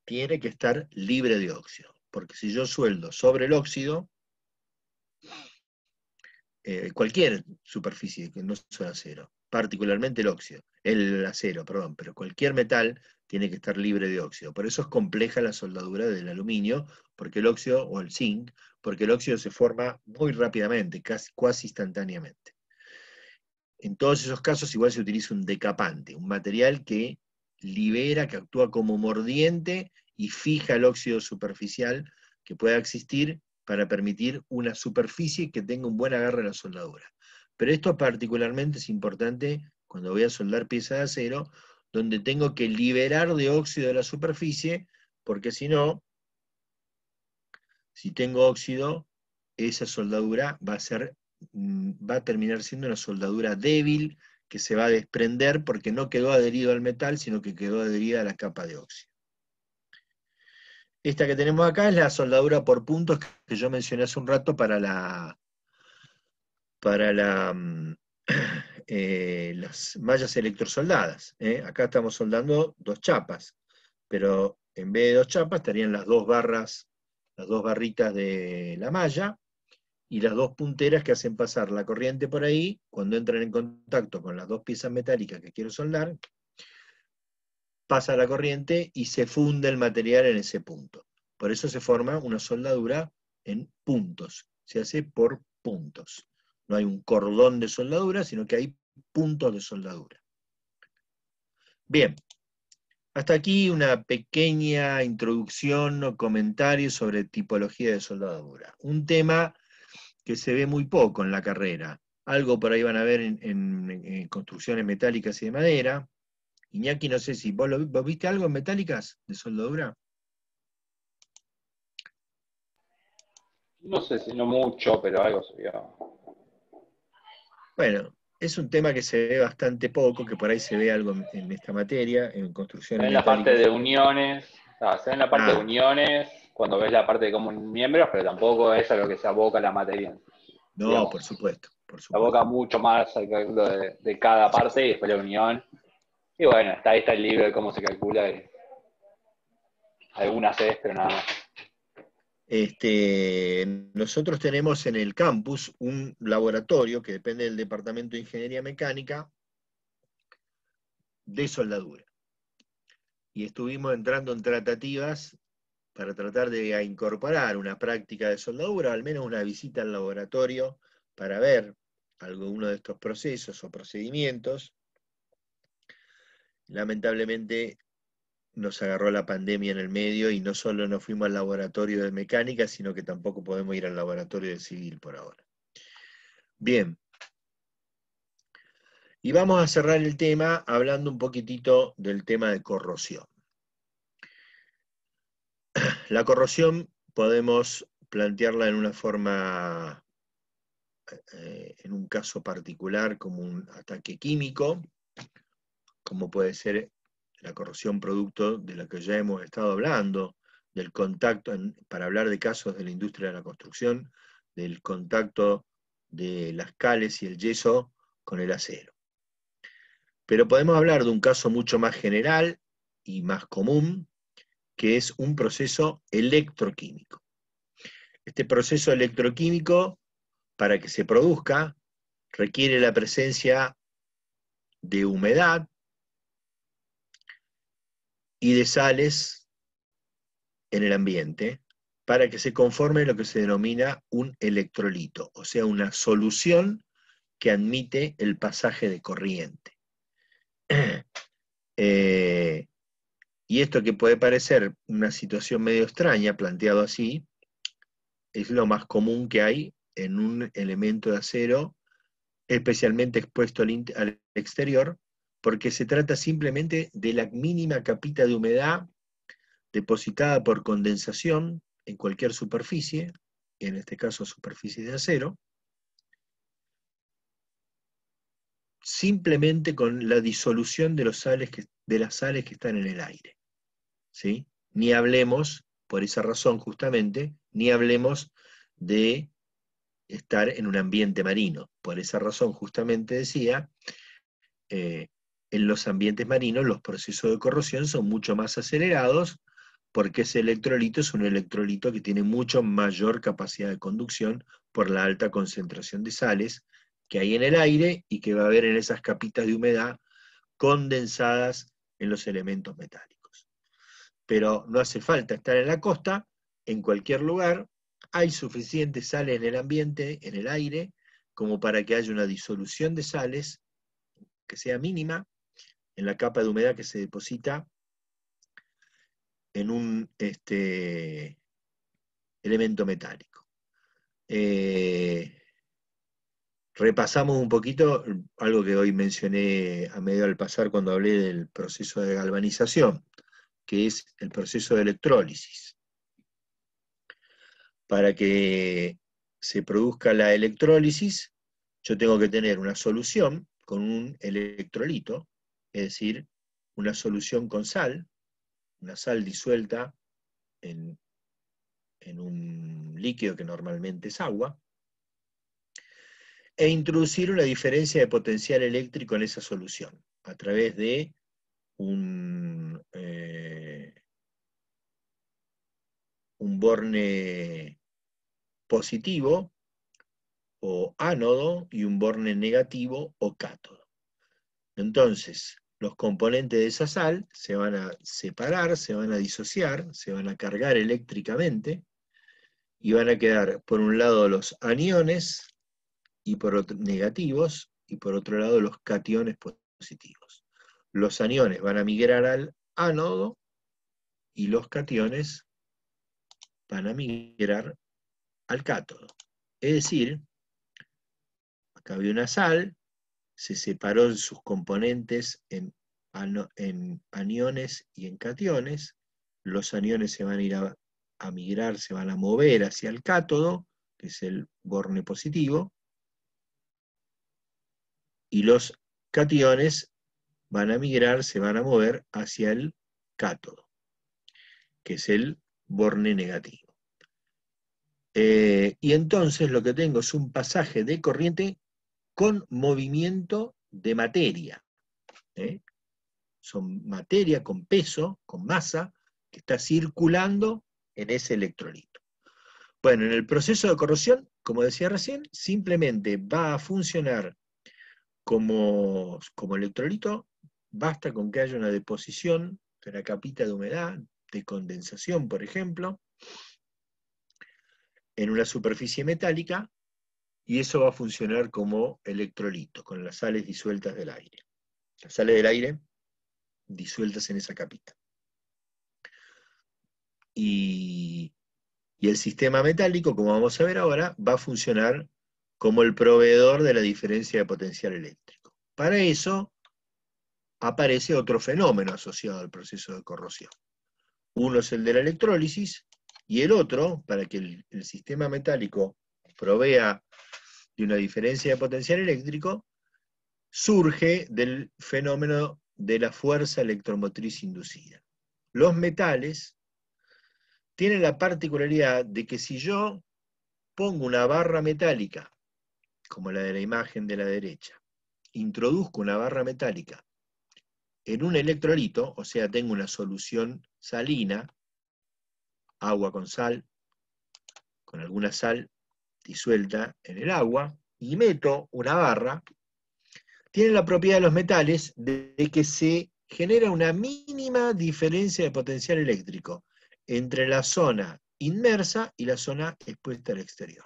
tiene que estar libre de óxido. Porque si yo sueldo sobre el óxido, cualquier superficie que no sea acero, particularmente el acero, perdón, pero cualquier metal tiene que estar libre de óxido. Por eso es compleja la soldadura del aluminio, porque el óxido, o el zinc, porque el óxido se forma muy rápidamente, casi instantáneamente. En todos esos casos igual se utiliza un decapante, un material que libera, que actúa como mordiente y fija el óxido superficial que pueda existir para permitir una superficie que tenga un buen agarre a la soldadura. Pero esto particularmente es importante cuando voy a soldar piezas de acero, donde tengo que liberar de óxido de la superficie, porque si no, si tengo óxido, esa soldadura va a terminar siendo una soldadura débil, que se va a desprender porque no quedó adherido al metal, sino que quedó adherida a la capa de óxido. Esta que tenemos acá es la soldadura por puntos que yo mencioné hace un rato para las mallas electrosoldadas. Acá estamos soldando 2 chapas, pero en vez de 2 chapas estarían las 2 barritas de la malla, y las 2 punteras que hacen pasar la corriente por ahí. Cuando entran en contacto con las 2 piezas metálicas que quiero soldar, pasa la corriente y se funde el material en ese punto. Por eso se forma una soldadura en puntos, se hace por puntos. No hay un cordón de soldadura, sino que hay puntos de soldadura. Bien, hasta aquí una pequeña introducción o comentario sobre tipología de soldadura. Un tema que se ve muy poco en la carrera. Algo por ahí van a ver en construcciones metálicas y de madera. Iñaki, no sé si vos viste algo en metálicas de soldadura. No sé si no mucho, pero algo se vio. Bueno, es un tema que se ve bastante poco, que por ahí se ve algo en esta materia, en Se construcciones ve en la parte metálicas. de uniones, se ve en la parte de uniones, cuando ves la parte de como miembros, pero tampoco es a lo que se aboca la materia. No, Digamos, por supuesto, por se aboca supuesto. mucho más al cálculo de cada parte y después la unión. Y bueno, ahí está el libro de cómo se calcula. Y algunas es, pero nada más. Nosotros tenemos en el campus un laboratorio que depende del Departamento de Ingeniería Mecánica de soldadura. Y estuvimos entrando en tratativas para tratar de incorporar una práctica de soldadura, al menos una visita al laboratorio para ver alguno de estos procesos o procedimientos. Lamentablemente nos agarró la pandemia en el medio y no solo no fuimos al laboratorio de mecánica, sino que tampoco podemos ir al laboratorio de civil por ahora. Bien. Y vamos a cerrar el tema hablando un poquitito del tema de corrosión. La corrosión podemos plantearla en una forma, en un caso particular, como un ataque químico, como puede ser la corrosión producto de la que ya hemos estado hablando, del contacto, para hablar de casos de la industria de la construcción, del contacto de las cales y el yeso con el acero. Pero podemos hablar de un caso mucho más general y más común, que es un proceso electroquímico. Este proceso electroquímico para que se produzca, requiere la presencia de humedad y de sales en el ambiente, para que se conforme lo que se denomina un electrolito, o sea, una solución que admite el pasaje de corriente. Y esto, que puede parecer una situación medio extraña, planteado así, es lo más común que hay en un elemento de acero, especialmente expuesto al exterior, porque se trata simplemente de la mínima capita de humedad depositada por condensación en cualquier superficie, en este caso superficie de acero, simplemente con la disolución de las sales que están en el aire. ¿Sí? Ni hablemos, por esa razón justamente, ni hablemos de estar en un ambiente marino. Por esa razón justamente decía, en los ambientes marinos los procesos de corrosión son mucho más acelerados, porque ese electrolito es un electrolito que tiene mucho mayor capacidad de conducción por la alta concentración de sales que hay en el aire y que va a haber en esas capitas de humedad condensadas en los elementos metálicos. Pero no hace falta estar en la costa, en cualquier lugar hay suficientes sales en el ambiente, en el aire, como para que haya una disolución de sales que sea mínima en la capa de humedad que se deposita en un elemento metálico. Repasamos un poquito algo que hoy mencioné a medio al pasar cuando hablé del proceso de galvanización, que es el proceso de electrólisis. Para que se produzca la electrólisis, yo tengo que tener una solución con un electrolito, es decir, una solución con sal, una sal disuelta en un líquido que normalmente es agua, e introducir una diferencia de potencial eléctrico en esa solución, a través de un borne positivo o ánodo y un borne negativo o cátodo. Entonces, los componentes de esa sal se van a separar, se van a disociar, se van a cargar eléctricamente y van a quedar por un lado los aniones y por otro, negativos, y por otro lado los cationes positivos. Los aniones van a migrar al ánodo y los cationes van a migrar al cátodo. Es decir, acá había una sal, se separó en sus componentes en aniones y en cationes, los aniones se van a ir a migrar, se van a mover hacia el cátodo, que es el borne positivo, y los cationes van a migrar, se van a mover hacia el cátodo, que es el borne negativo. Y entonces lo que tengo es un pasaje de corriente con movimiento de materia. Son materia con peso, con masa, que está circulando en ese electrolito. Bueno, en el proceso de corrosión, como decía recién, simplemente va a funcionar como electrolito, basta con que haya una deposición de una capita de humedad, de condensación, por ejemplo, en una superficie metálica, y eso va a funcionar como electrolito, con las sales disueltas del aire. Las sales del aire disueltas en esa capita. Y el sistema metálico, como vamos a ver ahora, va a funcionar como el proveedor de la diferencia de potencial eléctrico. Para eso aparece otro fenómeno asociado al proceso de corrosión. Uno es el de la electrólisis, y el otro, para que el sistema metálico provea de una diferencia de potencial eléctrico, surge del fenómeno de la fuerza electromotriz inducida. Los metales tienen la particularidad de que si yo pongo una barra metálica, como la de la imagen de la derecha, introduzco una barra metálica en un electrolito, o sea, tengo una solución salina, agua con sal, con alguna sal disuelta en el agua, y meto una barra, tiene la propiedad de los metales de que se genera una mínima diferencia de potencial eléctrico entre la zona inmersa y la zona expuesta al exterior.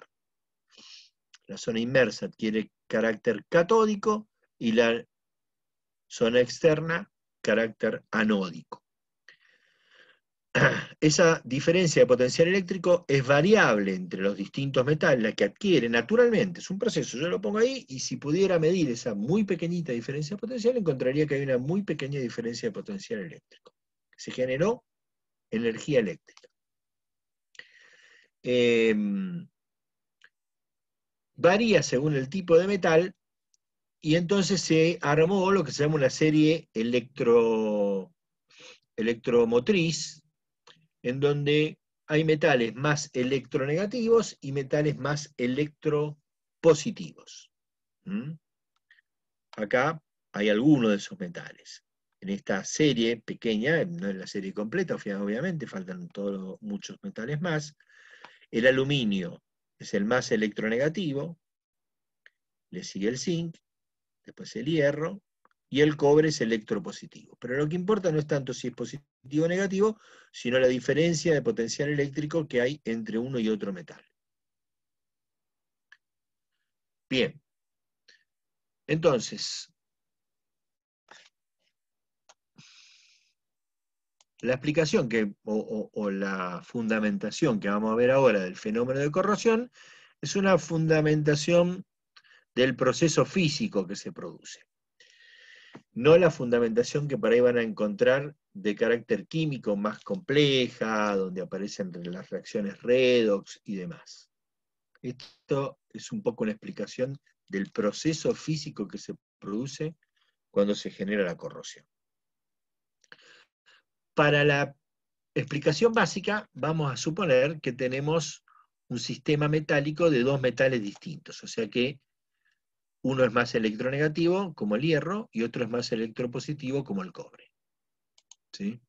La zona inmersa adquiere carácter catódico y la zona externa carácter anódico. Esa diferencia de potencial eléctrico es variable entre los distintos metales, la que adquiere naturalmente, es un proceso, yo lo pongo ahí, y si pudiera medir esa muy pequeñita diferencia de potencial, encontraría que hay una muy pequeña diferencia de potencial eléctrico. Se generó energía eléctrica. Varía según el tipo de metal, y entonces se armó lo que se llama una serie electromotriz, en donde hay metales más electronegativos y metales más electropositivos. Acá hay algunos de esos metales. En esta serie pequeña, no es la serie completa, obviamente, faltan muchos metales más. El aluminio es el más electronegativo, le sigue el zinc, después el hierro, y el cobre es electropositivo. Pero lo que importa no es tanto si es positivo o negativo, sino la diferencia de potencial eléctrico que hay entre uno y otro metal. Bien. Entonces, la explicación o la fundamentación que vamos a ver ahora del fenómeno de corrosión es una fundamentación del proceso físico que se produce. No la fundamentación que por ahí van a encontrar de carácter químico más compleja, donde aparecen las reacciones redox y demás. Esto es un poco una explicación del proceso físico que se produce cuando se genera la corrosión. Para la explicación básica, vamos a suponer que tenemos un sistema metálico de dos metales distintos, o sea que uno es más electronegativo, como el hierro, y otro es más electropositivo, como el cobre. ¿Sí?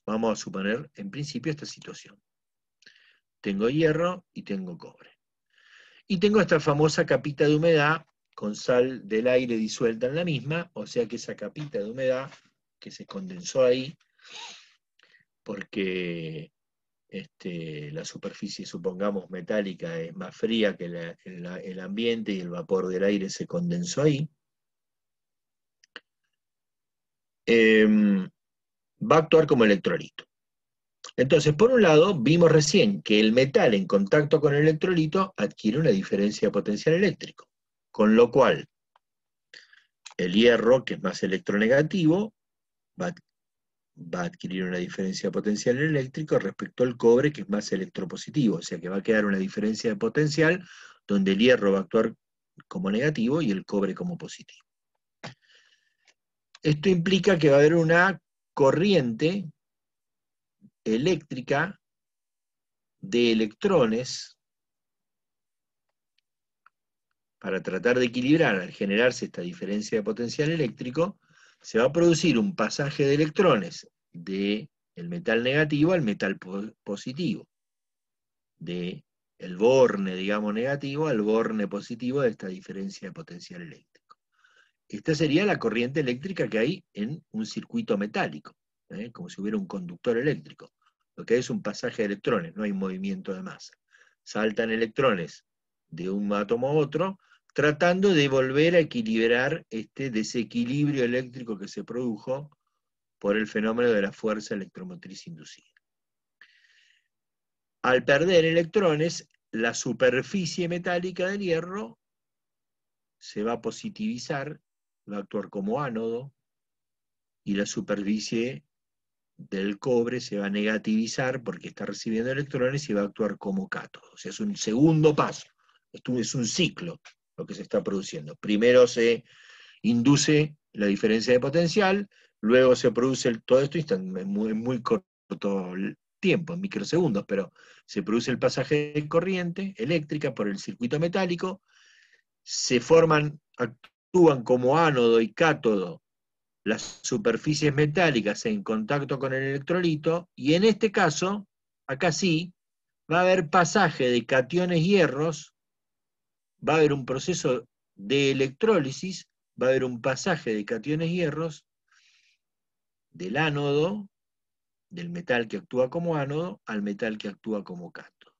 Vamos a suponer, en principio, esta situación. Tengo hierro y tengo cobre. Y tengo esta famosa capita de humedad con sal del aire disuelta en la misma, o sea que esa capita de humedad que se condensó ahí, porque la superficie, supongamos, metálica es más fría que el ambiente y el vapor del aire se condensó ahí, va a actuar como electrolito. Entonces, por un lado, vimos recién que el metal en contacto con el electrolito adquiere una diferencia de potencial eléctrico, con lo cual el hierro, que es más electronegativo, va a adquirir una diferencia de potencial eléctrico respecto al cobre, que es más electropositivo, o sea que va a quedar una diferencia de potencial donde el hierro va a actuar como negativo y el cobre como positivo. Esto implica que va a haber una corriente eléctrica de electrones para tratar de equilibrar. Al generarse esta diferencia de potencial eléctrico, se va a producir un pasaje de electrones del metal negativo al metal positivo, del borne, digamos, negativo al borne positivo de esta diferencia de potencial eléctrico. Esta sería la corriente eléctrica que hay en un circuito metálico, como si hubiera un conductor eléctrico. Lo que hay es un pasaje de electrones, no hay movimiento de masa. Saltan electrones de un átomo a otro, tratando de volver a equilibrar este desequilibrio eléctrico que se produjo por el fenómeno de la fuerza electromotriz inducida. Al perder electrones, la superficie metálica del hierro se va a positivizar, va a actuar como ánodo, y la superficie del cobre se va a negativizar porque está recibiendo electrones y va a actuar como cátodo. O sea, es un segundo paso. Esto es un ciclo lo que se está produciendo. Primero se induce la diferencia de potencial, luego se produce todo esto en muy corto tiempo, en microsegundos, pero se produce el pasaje de corriente eléctrica por el circuito metálico, se actúan como ánodo y cátodo las superficies metálicas en contacto con el electrolito, y en este caso, acá sí, va a haber pasaje de cationes hierros, va a haber un proceso de electrólisis, va a haber un pasaje de cationes hierros del ánodo, del metal que actúa como ánodo, al metal que actúa como cátodo,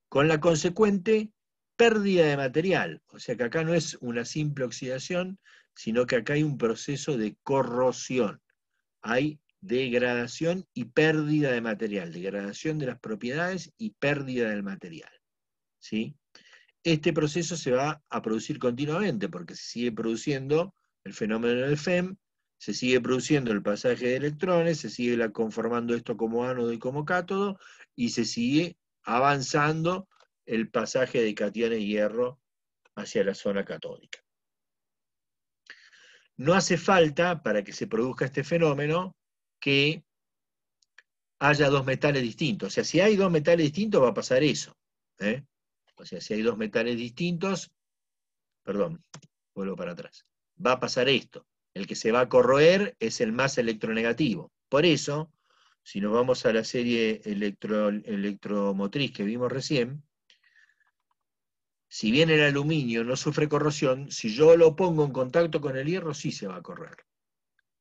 con la consecuente pérdida de material. O sea que acá no es una simple oxidación, sino que acá hay un proceso de corrosión. Hay degradación y pérdida de material, degradación de las propiedades y pérdida del material, ¿sí? Este proceso se va a producir continuamente porque se sigue produciendo el fenómeno del FEM, se sigue produciendo el pasaje de electrones, se sigue conformando esto como ánodo y como cátodo, y se sigue avanzando el pasaje de cationes hierro hacia la zona catódica. No hace falta, para que se produzca este fenómeno, que haya dos metales distintos. O sea, si hay dos metales distintos va a pasar eso, ¿eh? O sea, si hay dos metales distintos, perdón, vuelvo para atrás, va a pasar esto. El que se va a corroer es el más electronegativo. Por eso, si nos vamos a la serie electromotriz que vimos recién, si bien el aluminio no sufre corrosión, si yo lo pongo en contacto con el hierro, sí se va a correr.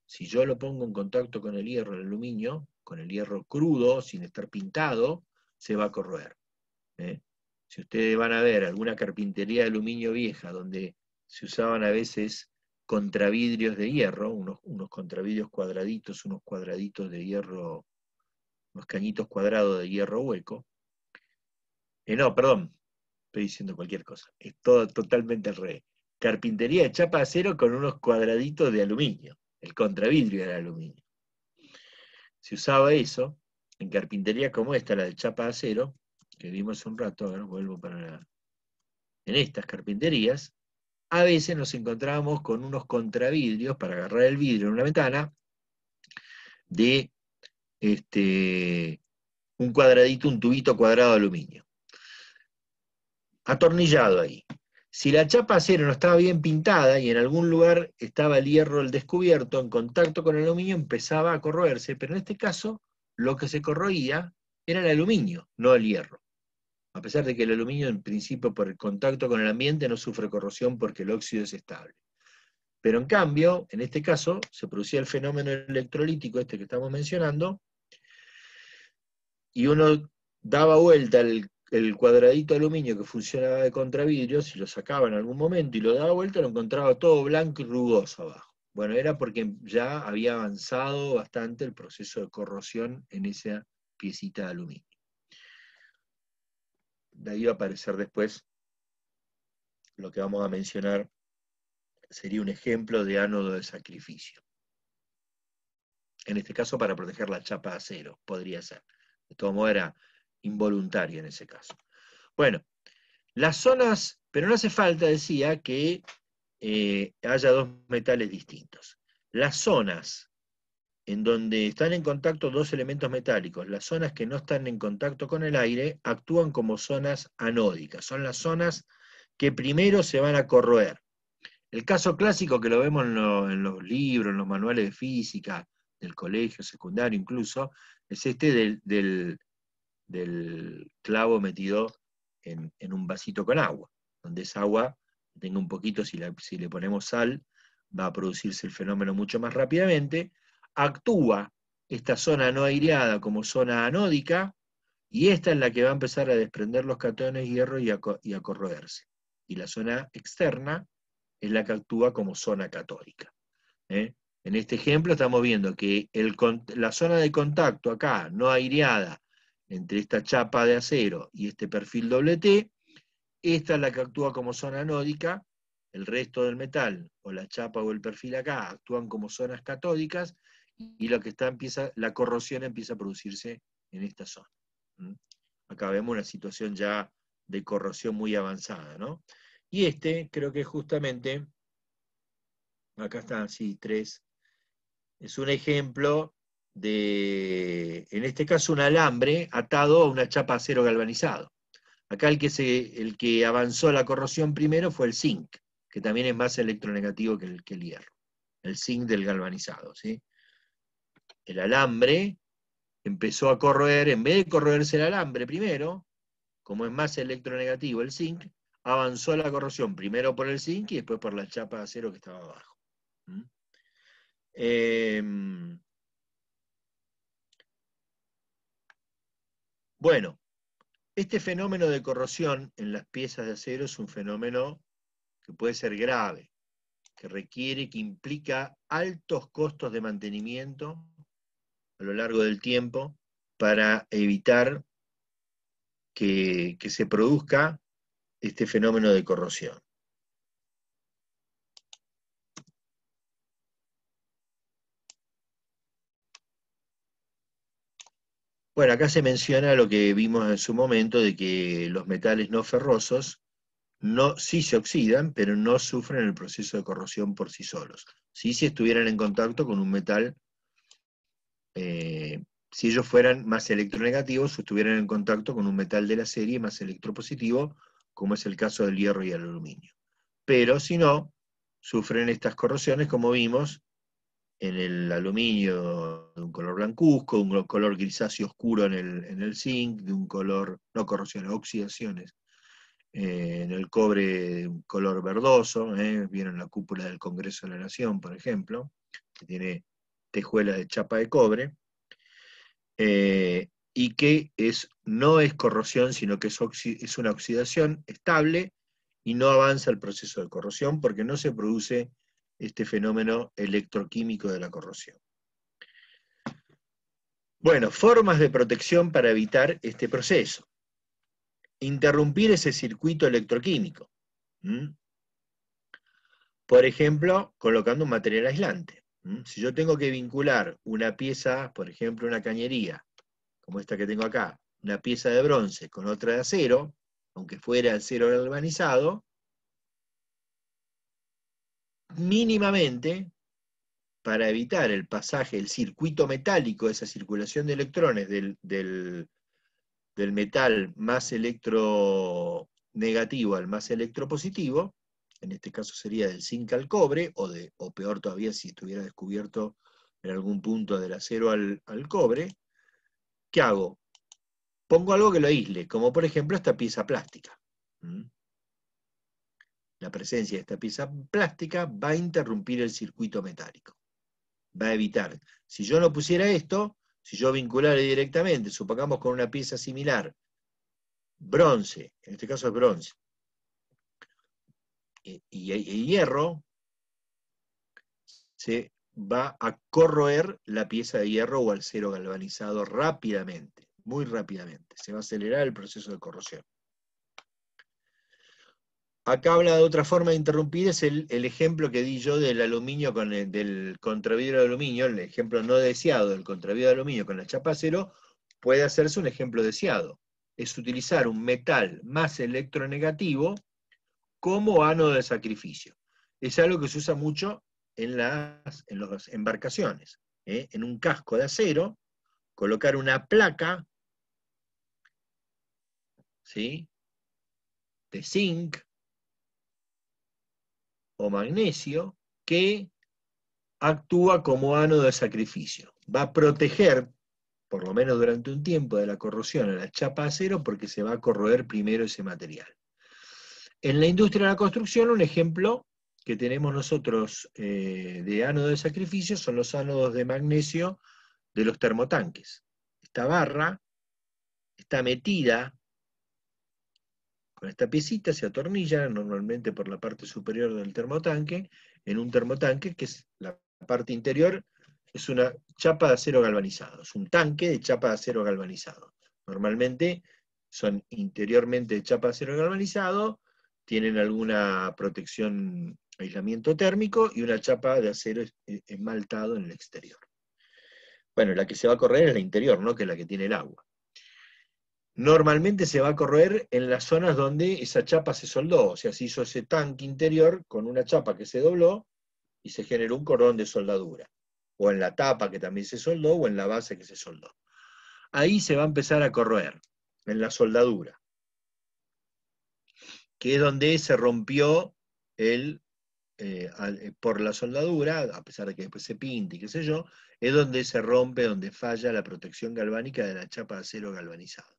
Si yo lo pongo en contacto con el hierro, el aluminio, con el hierro crudo, sin estar pintado, se va a corroer, ¿eh? Si ustedes van a ver alguna carpintería de aluminio vieja, donde se usaban a veces contravidrios de hierro, unos contravidrios cuadraditos, unos cuadraditos de hierro, unos cañitos cuadrados de hierro hueco. No, perdón, estoy diciendo cualquier cosa. Es todo totalmente al revés. Carpintería de chapa de acero con unos cuadraditos de aluminio. El contravidrio era aluminio. Se usaba eso en carpintería como esta, la de chapa de acero, que vimos hace un rato, ahora vuelvo en estas carpinterías. A veces nos encontrábamos con unos contravidrios para agarrar el vidrio en una ventana de un cuadradito, un tubito cuadrado de aluminio, atornillado ahí. Si la chapa de acero no estaba bien pintada y en algún lugar estaba el hierro al descubierto, en contacto con el aluminio empezaba a corroerse, pero en este caso lo que se corroía era el aluminio, no el hierro. A pesar de que el aluminio en principio por el contacto con el ambiente no sufre corrosión porque el óxido es estable. Pero en cambio, en este caso, se producía el fenómeno electrolítico este que estamos mencionando, y uno daba vuelta el cuadradito de aluminio que funcionaba de contravidrio, si lo sacaba en algún momento y lo daba vuelta, lo encontraba todo blanco y rugoso abajo. Bueno, era porque ya había avanzado bastante el proceso de corrosión en esa piecita de aluminio. De ahí va a aparecer después lo que vamos a mencionar, sería un ejemplo de ánodo de sacrificio. En este caso para proteger la chapa de acero, podría ser. De todo modo era involuntario en ese caso. Bueno, las zonas, pero no hace falta, decía, que haya dos metales distintos. Las zonas en donde están en contacto dos elementos metálicos, las zonas que no están en contacto con el aire, actúan como zonas anódicas. Son las zonas que primero se van a corroer. El caso clásico que lo vemos en los libros, en los manuales de física, del colegio secundario incluso, es este del clavo metido en un vasito con agua, donde esa agua tenga un poquito, si le ponemos sal, va a producirse el fenómeno mucho más rápidamente. Actúa esta zona no aireada como zona anódica, y esta es la que va a empezar a desprender los cationes hierro y a corroerse. Y la zona externa es la que actúa como zona catódica, ¿eh? En este ejemplo estamos viendo que la zona de contacto acá, no aireada, entre esta chapa de acero y este perfil doble T, esta es la que actúa como zona anódica, el resto del metal, o la chapa o el perfil acá, actúan como zonas catódicas, y lo que la corrosión empieza a producirse en esta zona. Acá vemos una situación ya de corrosión muy avanzada, ¿no? Y creo que justamente, acá está, sí, 3, es un ejemplo de, en este caso, un alambre atado a una chapa de acero galvanizado. Acá el que avanzó la corrosión primero fue el zinc, que también es más electronegativo que el hierro. El zinc del galvanizado, ¿sí? El alambre empezó a corroer, en vez de corroerse el alambre primero, como es más electronegativo el zinc, avanzó la corrosión primero por el zinc y después por la chapa de acero que estaba abajo. Bueno, este fenómeno de corrosión en las piezas de acero es un fenómeno que puede ser grave, que implica altos costos de mantenimiento a lo largo del tiempo para evitar que se produzca este fenómeno de corrosión. Bueno, acá se menciona lo que vimos en su momento de que los metales no ferrosos sí se oxidan, pero no sufren el proceso de corrosión por sí solos. Sí, si estuvieran en contacto con un metal, si ellos fueran más electronegativos o estuvieran en contacto con un metal de la serie más electropositivo, como es el caso del hierro y el aluminio. Pero si no, sufren estas corrosiones, como vimos, en el aluminio de un color blancuzco, un color grisáceo oscuro en el zinc, de un color, no corrosiones, oxidaciones, en el cobre de un color verdoso, vieron la cúpula del Congreso de la Nación, por ejemplo, que tiene tejuelas de chapa de cobre, y que no es corrosión, sino que es una oxidación estable y no avanza el proceso de corrosión porque no se produce este fenómeno electroquímico de la corrosión. Bueno, formas de protección para evitar este proceso. Interrumpir ese circuito electroquímico. Por ejemplo, colocando un material aislante. Si yo tengo que vincular una pieza, por ejemplo, una cañería, como esta que tengo acá, una pieza de bronce con otra de acero, aunque fuera acero galvanizado, mínimamente, para evitar el pasaje, el circuito metálico, esa circulación de electrones del metal más electronegativo al más electropositivo, en este caso sería del zinc al cobre, o peor todavía si estuviera descubierto en algún punto del acero al cobre, ¿qué hago? Pongo algo que lo aísle, como por ejemplo esta pieza plástica. La presencia de esta pieza plástica va a interrumpir el circuito metálico. Va a evitar. Si yo no pusiera esto, si yo vinculara directamente, supongamos con una pieza similar, bronce, en este caso es bronce, y hierro, se va a corroer la pieza de hierro o acero galvanizado rápidamente, muy rápidamente. Se va a acelerar el proceso de corrosión. Acá habla de otra forma de interrumpir, es el ejemplo que di yo del aluminio del contravidrio de aluminio, el ejemplo no deseado del contravidrio de aluminio con la chapa acero, puede hacerse un ejemplo deseado. Es utilizar un metal más electronegativo como ánodo de sacrificio. Es algo que se usa mucho en las embarcaciones. En un casco de acero, colocar una placa, ¿sí?, de zinc o magnesio que actúa como ánodo de sacrificio. Va a proteger, por lo menos durante un tiempo, de la corrosión a la chapa de acero porque se va a corroer primero ese material. En la industria de la construcción, un ejemplo que tenemos nosotros de ánodo de sacrificio son los ánodos de magnesio de los termotanques. Esta barra está metida con esta piecita, se atornilla normalmente por la parte superior del termotanque, en un termotanque que es la parte interior, es una chapa de acero galvanizado, es un tanque de chapa de acero galvanizado. Normalmente son interiormente de chapa de acero galvanizado, tienen alguna protección, aislamiento térmico y una chapa de acero esmaltado en el exterior. Bueno, la que se va a correr es la interior, no que es la que tiene el agua. Normalmente se va a corroer en las zonas donde esa chapa se soldó, o sea, se hizo ese tanque interior con una chapa que se dobló y se generó un cordón de soldadura, o en la tapa que también se soldó, o en la base que se soldó. Ahí se va a empezar a corroer, en la soldadura, que es donde se rompió por la soldadura, a pesar de que después se pinta y qué sé yo, es donde se rompe, donde falla la protección galvánica de la chapa de acero galvanizado.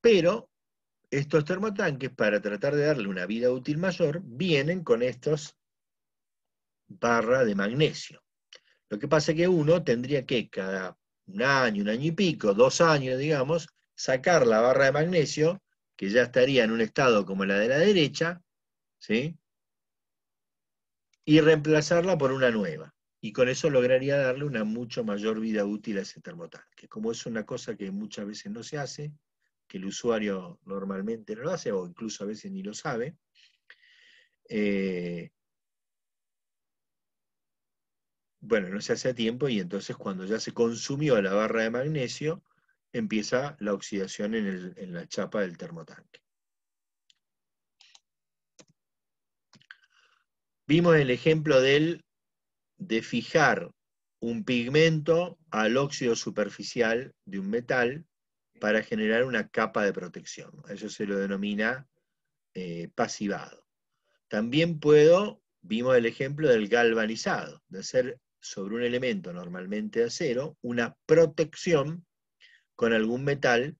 Pero estos termotanques, para tratar de darle una vida útil mayor, vienen con estos barras de magnesio. Lo que pasa es que uno tendría que cada un año y pico, 2 años, digamos, sacar la barra de magnesio, que ya estaría en un estado como la de la derecha, ¿sí? Y reemplazarla por una nueva. Y con eso lograría darle una mucho mayor vida útil a ese termotanque. Como es una cosa que muchas veces no se hace, que el usuario normalmente no lo hace, o incluso a veces ni lo sabe, bueno, no se hace a tiempo, y entonces cuando ya se consumió la barra de magnesio, empieza la oxidación en la chapa del termotanque. Vimos el ejemplo de fijar un pigmento al óxido superficial de un metal para generar una capa de protección. A eso se lo denomina pasivado. También vimos el ejemplo del galvanizado, de hacer sobre un elemento normalmente de acero una protección con algún metal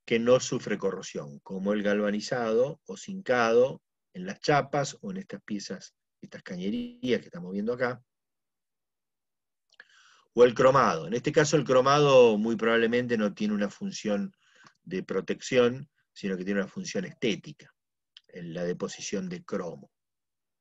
que no sufre corrosión, como el galvanizado o zincado en las chapas o en estas piezas, estas cañerías que estamos viendo acá, o el cromado. En este caso el cromado muy probablemente no tiene una función de protección, sino que tiene una función estética, en la deposición de cromo,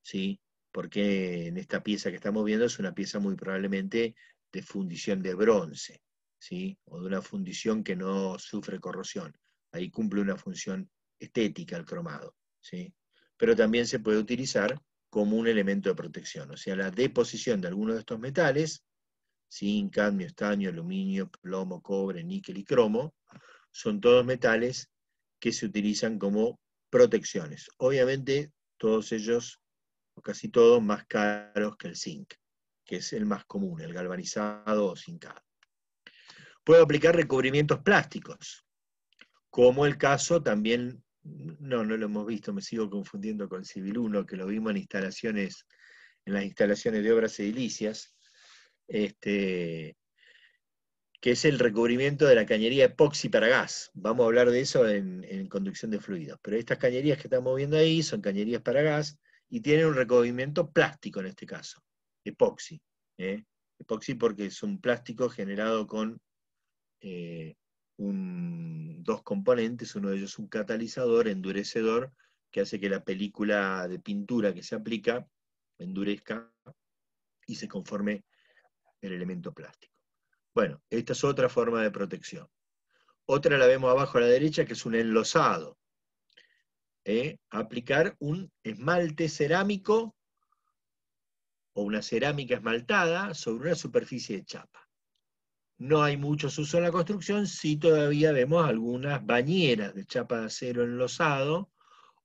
¿sí? Porque en esta pieza que estamos viendo es una pieza muy probablemente de fundición de bronce, ¿sí? O de una fundición que no sufre corrosión. Ahí cumple una función estética el cromado, ¿sí? Pero también se puede utilizar como un elemento de protección, o sea, la deposición de algunos de estos metales, zinc, cadmio, estaño, aluminio, plomo, cobre, níquel y cromo, son todos metales que se utilizan como protecciones. Obviamente todos ellos, o casi todos, más caros que el zinc, que es el más común, el galvanizado o zincado. Puedo aplicar recubrimientos plásticos, como el caso también, no lo hemos visto, me sigo confundiendo con Civil 1, que lo vimos en las instalaciones de obras edilicias, que es el recubrimiento de la cañería epoxi para gas. Vamos a hablar de eso en conducción de fluidos. Pero estas cañerías que estamos viendo ahí son cañerías para gas y tienen un recubrimiento plástico en este caso, epoxi. Epoxi porque es un plástico generado con dos componentes, uno de ellos es un catalizador, endurecedor, que hace que la película de pintura que se aplica endurezca y se conforme el elemento plástico. Bueno, esta es otra forma de protección. Otra la vemos abajo a la derecha, que es un enlosado. Aplicar un esmalte cerámico o una cerámica esmaltada sobre una superficie de chapa. No hay muchos usos en la construcción, sí todavía vemos algunas bañeras de chapa de acero enlosado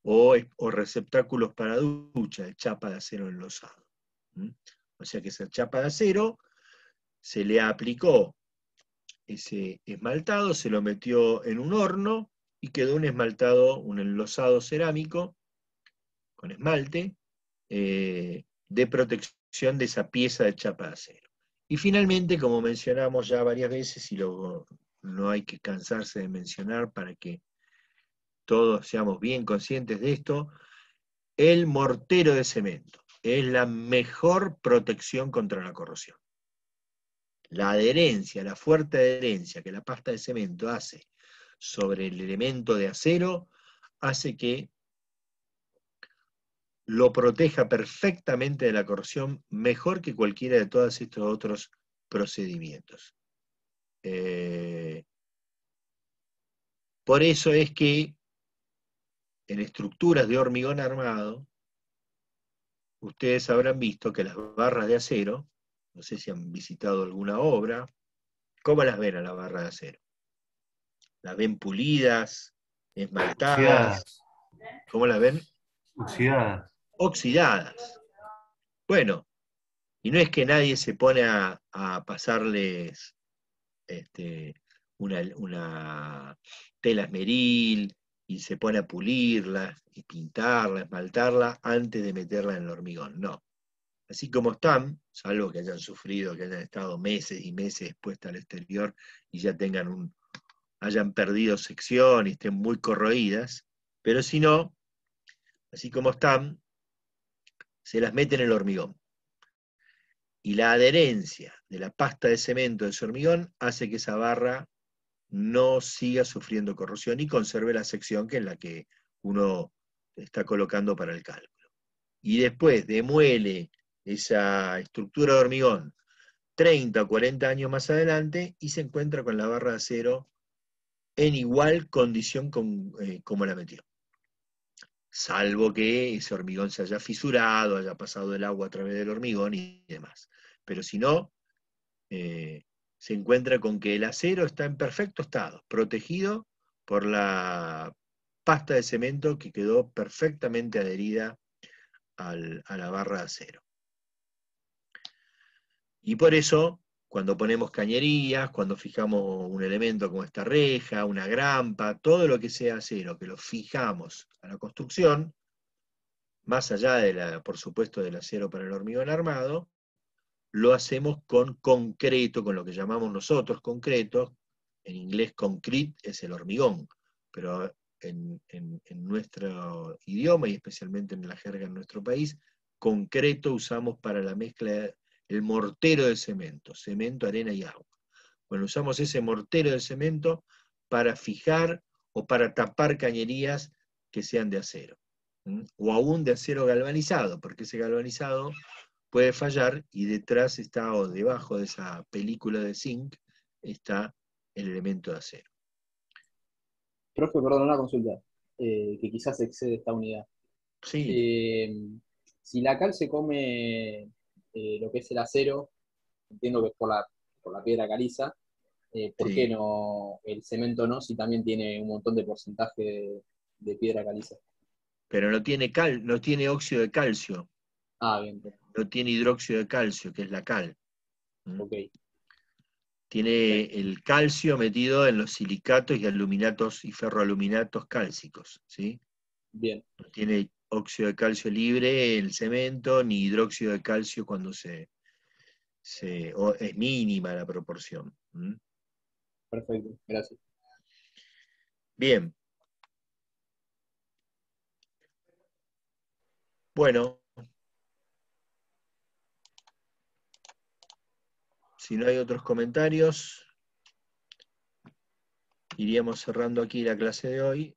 o receptáculos para ducha de chapa de acero enlosado. O sea que esa chapa de acero se le aplicó ese esmaltado, se lo metió en un horno y quedó un esmaltado, un enlosado cerámico con esmalte de protección de esa pieza de chapa de acero. Y finalmente, como mencionamos ya varias veces, y no hay que cansarse de mencionar para que todos seamos bien conscientes de esto, el mortero de cemento es la mejor protección contra la corrosión. La adherencia, la fuerte adherencia que la pasta de cemento hace sobre el elemento de acero, hace que lo proteja perfectamente de la corrosión, mejor que cualquiera de todos estos otros procedimientos. Por eso es que en estructuras de hormigón armado, ustedes habrán visto que las barras de acero, no sé si han visitado alguna obra, ¿cómo las ven a las barras de acero? ¿Las ven pulidas, esmaltadas? Oxidadas. ¿Cómo las ven? Oxidadas. Oxidadas. Bueno, y no es que nadie se pone a pasarles una tela esmeril y se pone a pulirla y pintarla, esmaltarla antes de meterla en el hormigón, no. Así como están, salvo que hayan sufrido, que hayan estado meses y meses expuestas al exterior y ya tengan hayan perdido sección y estén muy corroídas, pero si no, así como están, se las mete en el hormigón. Y la adherencia de la pasta de cemento de ese hormigón hace que esa barra no siga sufriendo corrosión y conserve la sección que es la que uno está colocando para el cálculo. Y después demuele esa estructura de hormigón 30 o 40 años más adelante y se encuentra con la barra de acero en igual condición como la metió. Salvo que ese hormigón se haya fisurado, haya pasado el agua a través del hormigón y demás. Pero si no, se encuentra con que el acero está en perfecto estado, protegido por la pasta de cemento que quedó perfectamente adherida a la barra de acero. Y por eso, cuando ponemos cañerías, cuando fijamos un elemento como esta reja, una grampa, todo lo que sea acero, que lo fijamos a la construcción, más allá por supuesto, del acero para el hormigón armado, lo hacemos con concreto, con lo que llamamos nosotros concreto. En inglés concrete es el hormigón, pero en nuestro idioma y especialmente en la jerga en nuestro país, concreto usamos para la mezcla el mortero de cemento, arena y agua. Bueno, usamos ese mortero de cemento para fijar o para tapar cañerías que sean de acero, o aún de acero galvanizado, porque ese galvanizado puede fallar y detrás está, o debajo de esa película de zinc, está el elemento de acero. Profe, perdón, una consulta, que quizás excede esta unidad. Sí. Si la cal se come lo que es el acero, entiendo que es por la piedra caliza, ¿por qué Sí. no el cemento no, si también tiene un montón de porcentaje de piedra caliza? Pero no tiene óxido de calcio, Ah, bien, bien. no tiene hidróxido de calcio, que es la cal. Ok. Tiene el calcio metido en los silicatos y aluminatos y ferroaluminatos cálcicos, ¿sí? Bien. No tiene óxido de calcio libre el cemento, ni hidróxido de calcio cuando es mínima la proporción. Perfecto, gracias. Bien. Bueno, si no hay otros comentarios, iríamos cerrando aquí la clase de hoy.